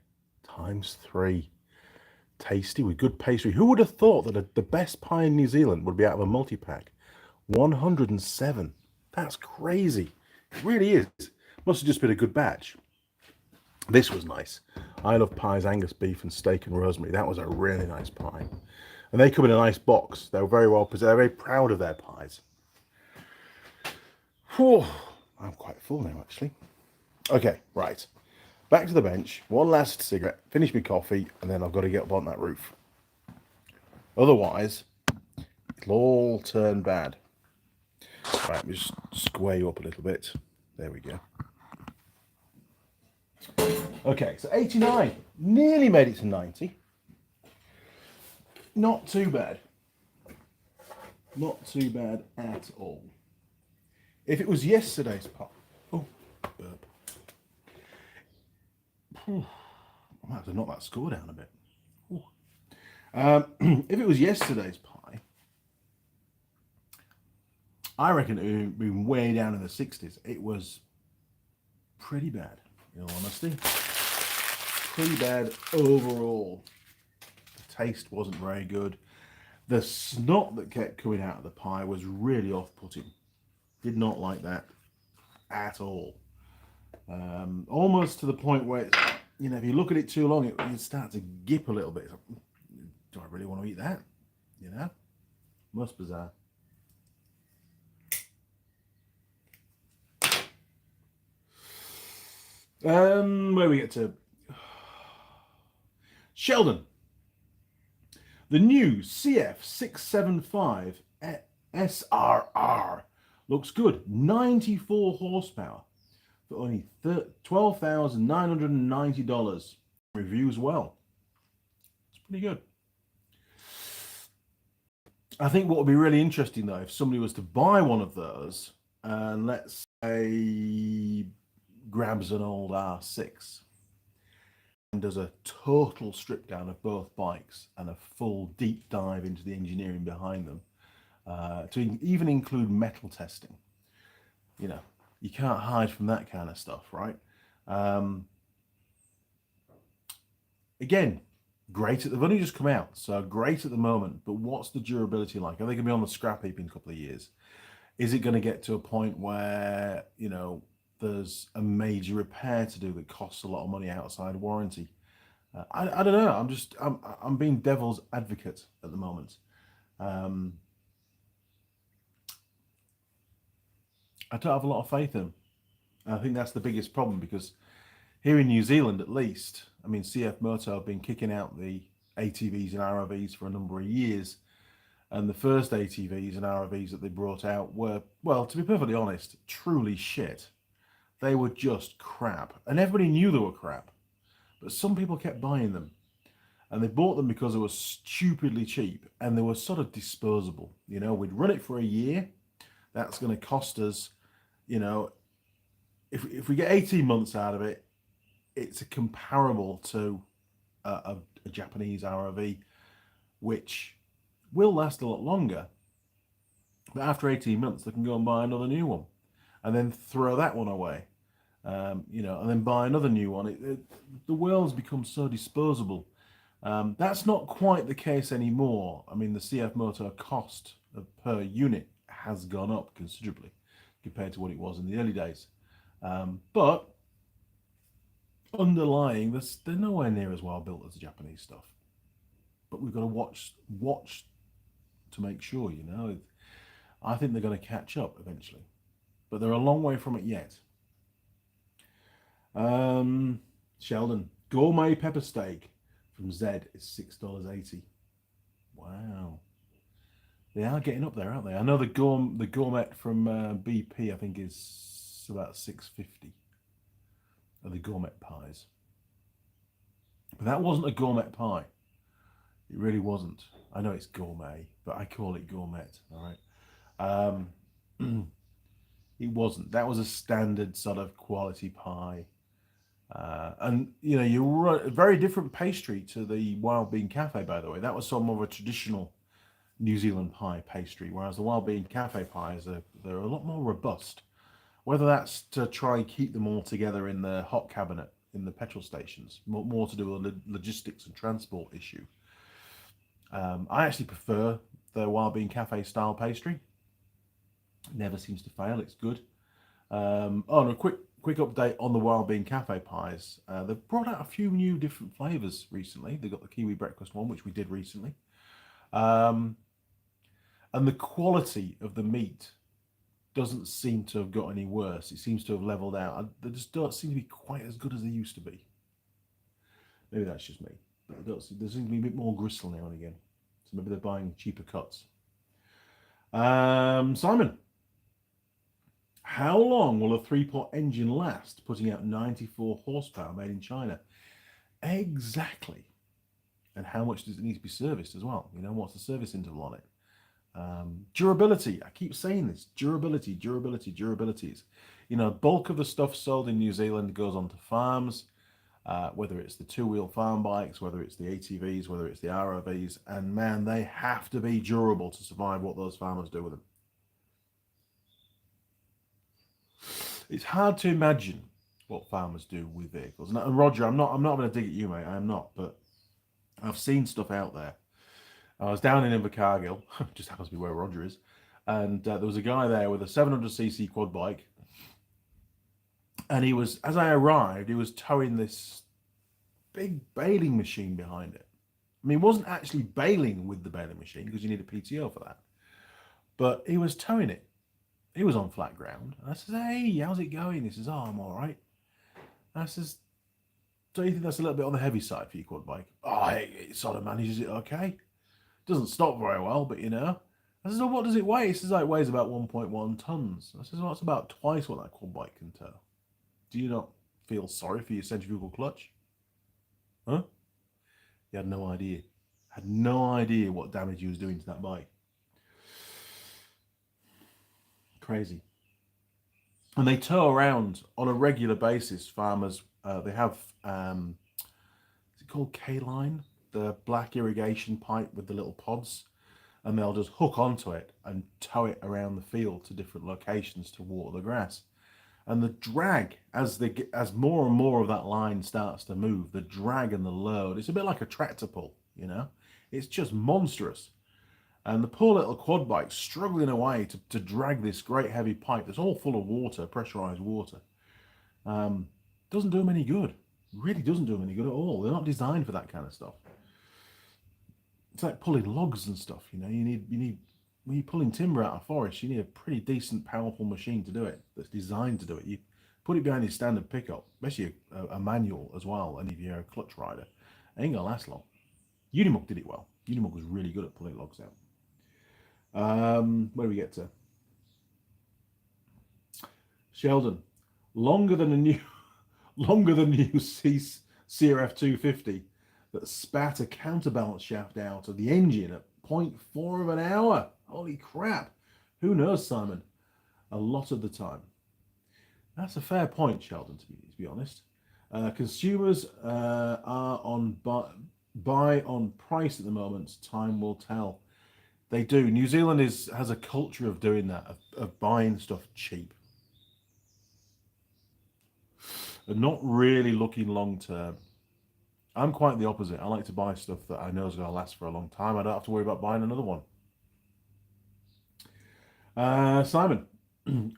[SPEAKER 1] ×3. Tasty with good pastry. Who would have thought that the best pie in New Zealand would be out of a multi-pack? 107. That's crazy. It really is. Must have just been a good batch. This was nice. I Love Pies, Angus Beef and Steak and Rosemary. That was a really nice pie. And they come in a nice box. They were very well presented. They're very proud of their pies. Whew. I'm quite full now, actually. Okay, right. Back to the bench. One last cigarette. Finish my coffee. And then I've got to get up on that roof. Otherwise, it'll all turn bad. Right, let me just square you up a little bit. There we go. Okay, so 89. Nearly made it to 90. Not too bad. Not too bad at all. If it was yesterday's pie... Oh, burp. I might have to knock that score down a bit. If it was yesterday's pie, I reckon it would have been way down in the 60s. It was pretty bad, in all honesty. pretty bad overall. The taste wasn't very good. The snot that kept coming out of the pie was really off-putting. Did not like that at all. Almost to the point where it's, you know, if you look at it too long, it starts to gip a little bit. Like, do I really want to eat that? You know, most bizarre. Where we get to Sheldon. The new CF675 SRR looks good. 94 horsepower for only $12,990. Reviews well. It's pretty good. I think what would be really interesting though, if somebody was to buy one of those and let's say grabs an old R6 and does a total strip down of both bikes and a full deep dive into the engineering behind them, to even include metal testing. You know, you can't hide from that kind of stuff, right? Again, great. They've only just come out, so great at the moment. But what's the durability like? Are they going to be on the scrap heap in a couple of years? Is it going to get to a point where, you know, there's a major repair to do that costs a lot of money outside warranty? I don't know. I'm being devil's advocate at the moment. I don't have a lot of faith in them. And I think that's the biggest problem, because here in New Zealand, at least, I mean, CF Moto have been kicking out the ATVs and ROVs for a number of years. And the first ATVs and ROVs that they brought out were, well, to be perfectly honest, truly shit. They were just crap. And everybody knew they were crap. But some people kept buying them. And they bought them because they were stupidly cheap. And they were sort of disposable. You know, we'd run it for a year. That's going to cost us, you know, if we get 18 months out of it, it's comparable to a Japanese ROV, which will last a lot longer. But after 18 months, they can go and buy another new one and then throw that one away, you know, and then buy another new one. The world's become so disposable. That's not quite the case anymore. I mean, the CF Moto cost per unit has gone up considerably compared to what it was in the early days. But underlying, they're nowhere near as well built as the Japanese stuff. But we've got to watch to make sure, you know. I think they're going to catch up eventually, but they're a long way from it yet. Sheldon, gourmet pepper steak from Z is $6.80. Wow, they are getting up there, aren't they? I know the gourmet from BP, I think, is about $6.50. Are the gourmet pies, but that wasn't a gourmet pie. It really wasn't. I know it's gourmet, but I call it gourmet. All right. It wasn't. That was a standard sort of quality pie, and you know, you're a very different pastry to the Wild Bean Cafe. By the way, that was some more of a traditional New Zealand pie pastry, whereas the Wild Bean Cafe pies they're a lot more robust. Whether that's to try and keep them all together in the hot cabinet in the petrol stations, more to do with the logistics and transport issue. I actually prefer the Wild Bean Cafe style pastry. It never seems to fail. It's good. And a quick update on the Wild Bean Cafe pies. They've brought out a few new different flavors recently. They got the Kiwi breakfast one, which we did recently. And the quality of the meat doesn't seem to have got any worse. It seems to have leveled out. They just don't seem to be quite as good as they used to be. Maybe that's just me. But there seems to be a bit more gristle now and again. So maybe they're buying cheaper cuts. Simon, how long will a 3-pot engine last, putting out 94 horsepower made in China? Exactly. And how much does it need to be serviced as well? You know, what's the service interval on it? Durability. I keep saying this. Durabilities. You know, bulk of the stuff sold in New Zealand goes onto farms, whether it's the two-wheel farm bikes, whether it's the ATVs, whether it's the ROVs, and man, they have to be durable to survive what those farmers do with them. It's hard to imagine what farmers do with vehicles. And Roger, I'm not going to dig at you, mate. I am not, but I've seen stuff out there. I was down in Invercargill, just happens to be where Roger is, and there was a guy there with a 700cc quad bike, and he was, as I arrived, he was towing this big baling machine behind it. I mean, he wasn't actually baling with the baling machine because you need a PTO for that, but he was towing it. He was on flat ground. And I says, "Hey, how's it going?" He says, "Oh, I'm all right." And I says, "Do you think that's a little bit on the heavy side for your quad bike?" "Oh, it sort of manages it okay. Doesn't stop very well, but you know." I says, "Well, what does it weigh?" He says, "It weighs about 1.1 tons." I says, "Well, that's about twice what that quad bike can tow. Do you not feel sorry for your centrifugal clutch?" Huh? He had no idea. Had no idea what damage he was doing to that bike. Crazy. And they tow around on a regular basis. Farmers, they have, is it called K-line? The black irrigation pipe with the little pods. And they'll just hook onto it and tow it around the field to different locations to water the grass. And the drag, as more and more of that line starts to move, the drag and the load, it's a bit like a tractor pull, you know? It's just monstrous. And the poor little quad bike struggling away to drag this great heavy pipe that's all full of water, pressurized water, doesn't do them any good. Really doesn't do them any good at all. They're not designed for that kind of stuff. It's like pulling logs and stuff, you know. You need when you're pulling timber out of forest, you need a pretty decent, powerful machine to do it. That's designed to do it. You put it behind your standard pickup, especially a manual as well, and if you're a clutch rider, it ain't gonna last long. Unimog did it well. Unimog was really good at pulling logs out. Where do we get to? Sheldon, longer than a new CRF 250 that spat a counterbalance shaft out of the engine at 0.4 of an hour. Holy crap! Who knows, Simon? A lot of the time. That's a fair point, Sheldon. To be honest, consumers are on buy on price at the moment. Time will tell. They do. New Zealand has a culture of doing that, of buying stuff cheap. And not really looking long term. I'm quite the opposite. I like to buy stuff that I know is going to last for a long time. I don't have to worry about buying another one. Simon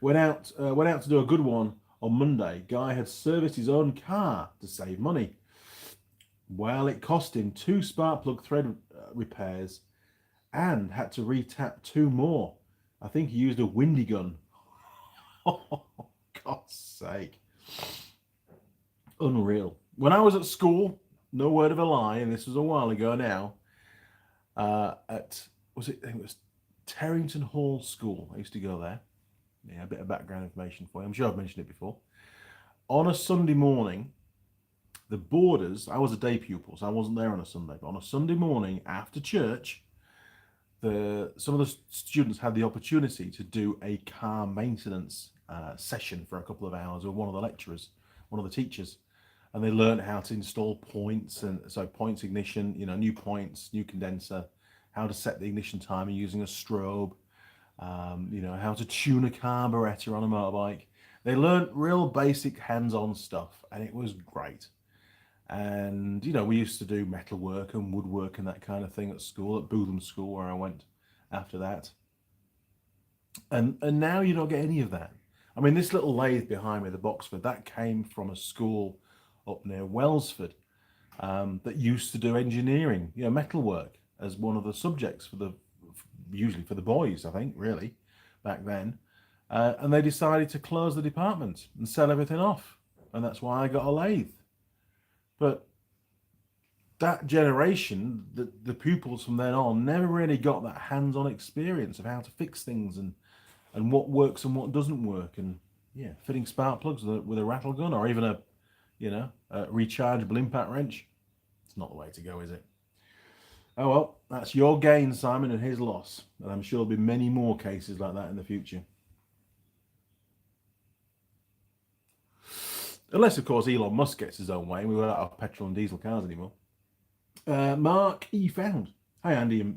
[SPEAKER 1] went out to do a good one on Monday. Guy had serviced his own car to save money. Well, it cost him 2 spark plug thread repairs and had to retap 2 more. I think he used a windy gun. Oh, God's sake. Unreal. When I was at school, no word of a lie, and this was a while ago now, it was Terrington Hall School. I used to go there. Yeah, a bit of background information for you. I'm sure I've mentioned it before. On a Sunday morning, the boarders, I was a day pupil, so I wasn't there on a Sunday, but on a Sunday morning after church, some of the students had the opportunity to do a car maintenance session for a couple of hours with one of the lecturers, one of the teachers, and they learned how to install points, and so points ignition, you know, new points, new condenser, how to set the ignition timer using a strobe, you know, how to tune a carburetor on a motorbike. They learned real basic hands-on stuff, and it was great. And, you know, we used to do metalwork and woodwork and that kind of thing at school, at Bootham School, where I went after that. And now you don't get any of that. I mean, this little lathe behind me, the Boxford, that came from a school up near Wellsford that used to do engineering, you know, metalwork as one of the subjects usually for the boys, I think, really, back then. And they decided to close the department and sell everything off. And that's why I got a lathe. But that generation, the pupils from then on, never really got that hands-on experience of how to fix things and what works and what doesn't work. And yeah, fitting spark plugs with a rattle gun or even a rechargeable impact wrench. It's not the way to go, is it? Oh well, that's your gain, Simon, and his loss. And I'm sure there'll be many more cases like that in the future. Unless, of course, Elon Musk gets his own way and we won't have petrol and diesel cars anymore. Mark E. found. Hi, Andy.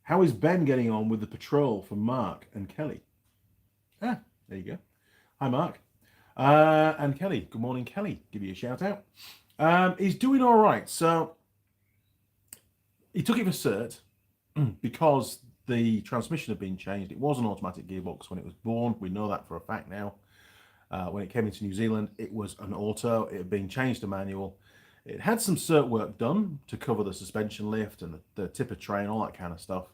[SPEAKER 1] How is Ben getting on with the patrol from Mark and Kelly? Ah, there you go. Hi, Mark. And Kelly, good morning, Kelly. Give you a shout out. He's doing all right. So he took it for cert because the transmission had been changed. It was an automatic gearbox when it was born. We know that for a fact now. When it came into New Zealand, it was an auto. It had been changed to manual. It had some cert work done to cover the suspension lift and the tipper tray and all that kind of stuff.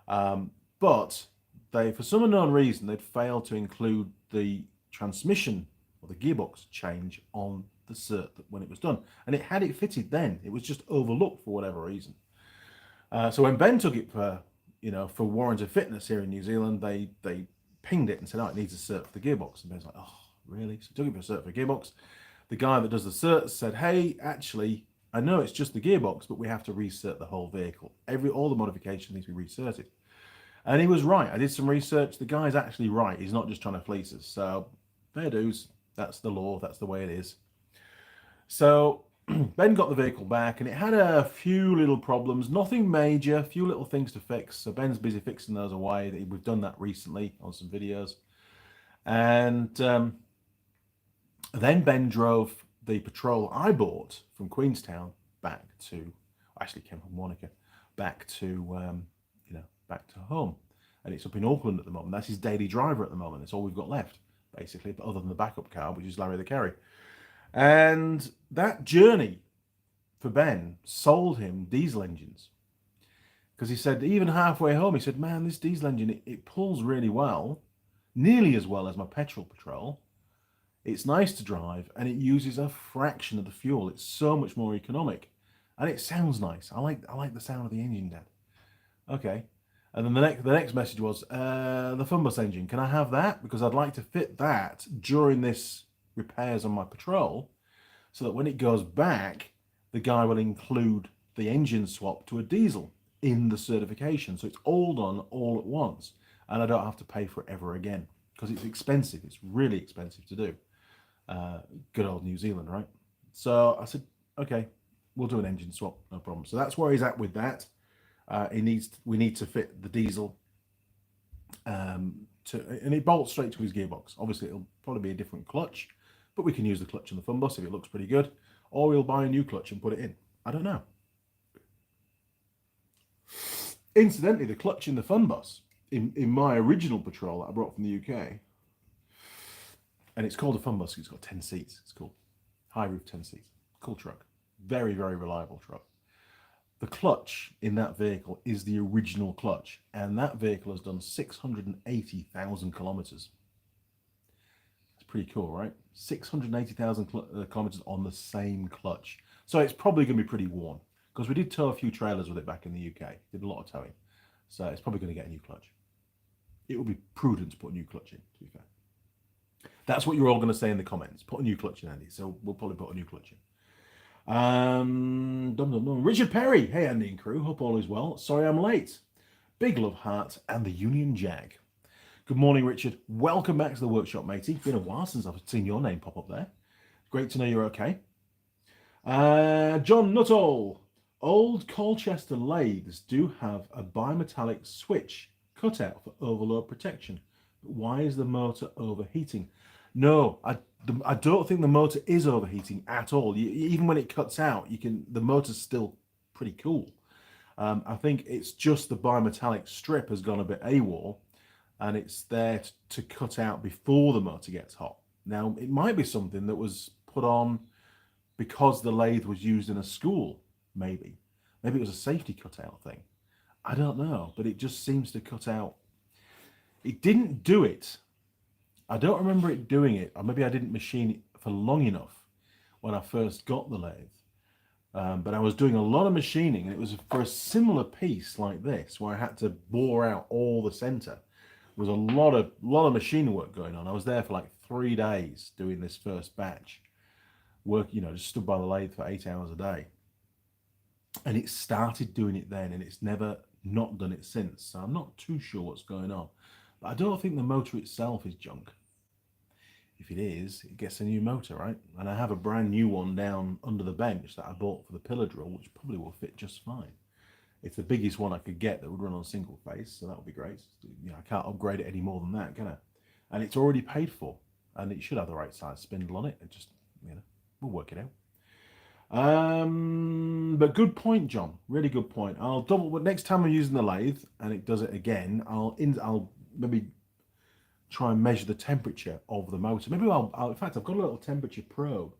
[SPEAKER 1] But they, for some unknown reason, they'd failed to include the transmission or the gearbox change on the cert when it was done. And it had it fitted then. It was just overlooked for whatever reason. So when Ben took it for, for warranted fitness here in New Zealand, they pinged it and said, oh, it needs a cert for the gearbox. And Ben's like, oh, really? So took it for a cert for a gearbox. The guy that does the certs said, hey, actually, I know it's just the gearbox, but we have to recert the whole vehicle. All the modification needs to be recerted. And he was right. I did some research. The guy's actually right. He's not just trying to fleece us. So fair dues. That's the law. That's the way it is. So Ben got the vehicle back and it had a few little problems. Nothing major, a few little things to fix. So Ben's busy fixing those away. We've done that recently on some videos. And then Ben drove the Patrol I bought from Queenstown back to, actually came from Wanaka, back to, back to home. And it's up in Auckland at the moment. That's his daily driver at the moment. That's all we've got left, basically, but other than the backup car, which is Larry the Carry. And that journey for Ben sold him diesel engines. Because he said, even halfway home, he said, man, this diesel engine, it pulls really well, nearly as well as my petrol Patrol. It's nice to drive, and it uses a fraction of the fuel. It's so much more economic, and it sounds nice. I like the sound of the engine, Dad. Okay, and then the next message was the fun bus engine. Can I have that? Because I'd like to fit that during this repairs on my Patrol, so that when it goes back, the guy will include the engine swap to a diesel in the certification. So it's all done all at once, and I don't have to pay for it ever again because it's expensive. It's really expensive to do. Good old New Zealand, right? So I said, okay, we'll do an engine swap, no problem. So that's where he's at with that. We need to fit the diesel and it bolts straight to his gearbox. Obviously, it'll probably be a different clutch, but we can use the clutch in the fun bus if it looks pretty good, or we'll buy a new clutch and put it in. I don't know. Incidentally, the clutch in the fun bus in my original Patrol that I brought from the UK, and it's called a fun bus. It's got 10 seats. It's cool. High roof, 10 seats. Cool truck. Very, very reliable truck. The clutch in that vehicle is the original clutch, and that vehicle has done 680,000 kilometers. It's pretty cool, right? 680,000 kilometers on the same clutch. So it's probably going to be pretty worn, because we did tow a few trailers with it back in the UK. Did a lot of towing. So it's probably going to get a new clutch. It would be prudent to put a new clutch in, to be fair. That's what you're all going to say in the comments. Put a new clutch in, Andy. So we'll probably put a new clutch in. Richard Perry. Hey, Andy and crew. Hope all is well. Sorry I'm late. Big love heart and the Union Jag. Good morning, Richard. Welcome back to the workshop, matey. Been a while since I've seen your name pop up there. Great to know you're okay. John Nuttall. Old Colchester lathes do have a bimetallic switch cutout for overload protection. But why is the motor overheating? No, I don't think the motor is overheating at all. Even when it cuts out, the motor's still pretty cool. I think it's just the bimetallic strip has gone a bit AWOL, and it's there to cut out before the motor gets hot. Now, it might be something that was put on because the lathe was used in a school, maybe. Maybe it was a safety cutout thing. I don't know, but it just seems to cut out. It didn't do it. I don't remember it doing it, or maybe I didn't machine it for long enough when I first got the lathe. But I was doing a lot of machining, and it was for a similar piece like this, where I had to bore out all the center. There was a lot of machining work going on. I was there for like 3 days doing this first batch. Work, just stood by the lathe for 8 hours a day. And it started doing it then, and it's never not done it since. So I'm not too sure what's going on. But I don't think the motor itself is junk. If it is, it gets a new motor, right? And I have a brand new one down under the bench that I bought for the pillar drill, which probably will fit just fine. It's the biggest one I could get that would run on single phase, so that would be great. I can't upgrade it any more than that, can I? And it's already paid for. and it should have the right size spindle on it. It just, we'll work it out. But good point, John. Really good point. I'll double. Next time I'm using the lathe and it does it again, I'll maybe try and measure the temperature of the motor. Maybe in fact, I've got a little temperature probe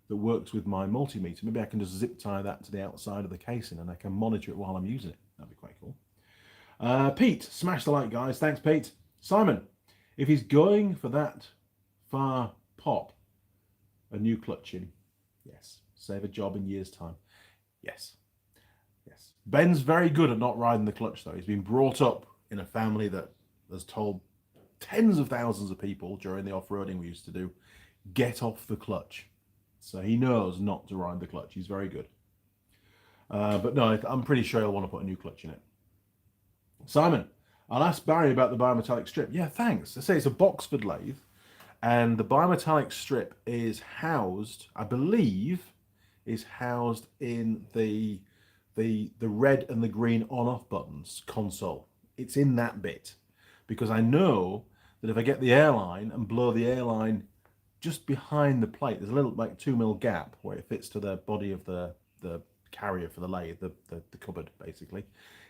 [SPEAKER 1] that works with my multimeter. Maybe I can just zip tie that to the outside of the casing and I can monitor it while I'm using it. That'd be quite cool. Pete, smash the like, guys. Thanks, Pete. Simon, if he's going for that far pop, a new clutch in. Yes. Save a job in years' time. Yes. Yes. Ben's very good at not riding the clutch, though. He's been brought up in a family that has told tens of thousands of people during the off-roading we used to do, get off the clutch. So he knows not to ride the clutch. He's very good. But no, I'm pretty sure he'll want to put a new clutch in it. Simon, I'll ask Barry about the bimetallic strip. Yeah, thanks. I say it's a Boxford lathe, and the bimetallic strip is housed, I believe, is housed in the red and the green on-off buttons console. It's in that bit, because I know that if I get the airline and blow the airline just behind the plate, there's a little like 2mm gap where it fits to the body of the carrier for the lathe, the cupboard basically.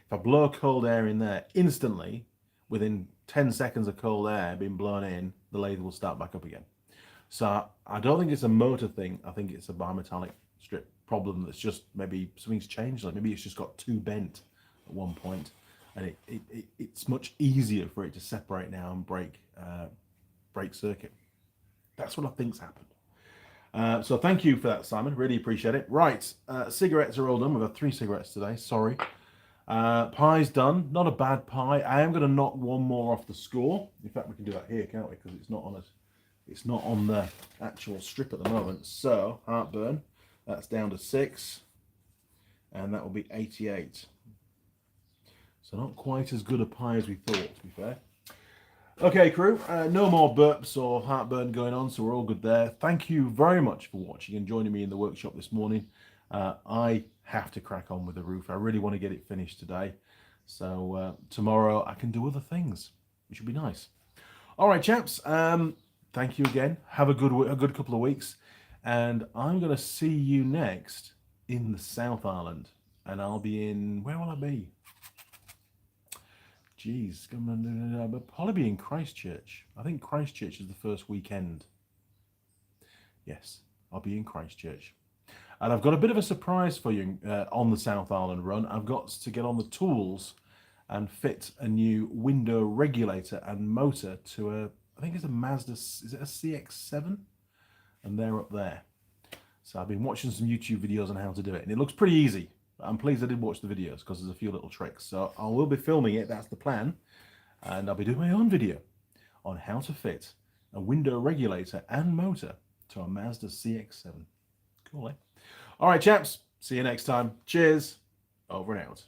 [SPEAKER 1] If I blow cold air in there, instantly, within 10 seconds of cold air being blown in, the lathe will start back up again. So I don't think it's a motor thing. I think it's a bimetallic strip problem that's just maybe something's changed. Like maybe it's just got too bent at one point, and it's much easier for it to separate now and break circuit. That's what I think's happened. So thank you for that, Simon. Really appreciate it. Right, cigarettes are all done. We've had 3 cigarettes today. Sorry. Pie's done. Not a bad pie. I am going to knock one more off the score. In fact, we can do that here, can't we? Because it's not on it's not on the actual strip at the moment. So heartburn, that's down to 6, and that will be 88. So not quite as good a pie as we thought, to be fair. Okay, crew, no more burps or heartburn going on, so we're all good there. Thank you very much for watching and joining me in the workshop this morning. I have to crack on with the roof. I really want to get it finished today. So tomorrow I can do other things, which will be nice. All right, chaps, thank you again. Have a good couple of weeks. And I'm going to see you next in the South Island. And I'll be in, where will I be? Geez, I'll probably be in Christchurch. I think Christchurch is the first weekend. Yes, I'll be in Christchurch. And I've got a bit of a surprise for you on the South Island run. I've got to get on the tools and fit a new window regulator and motor to I think it's a Mazda, is it a CX-7? And they're up there. So I've been watching some YouTube videos on how to do it, and it looks pretty easy. I'm pleased I did watch the videos because there's a few little tricks. So I will be filming it, that's the plan. And I'll be doing my own video on how to fit a window regulator and motor to a Mazda CX-7. Cool, eh? All right, chaps. See you next time. Cheers. Over and out.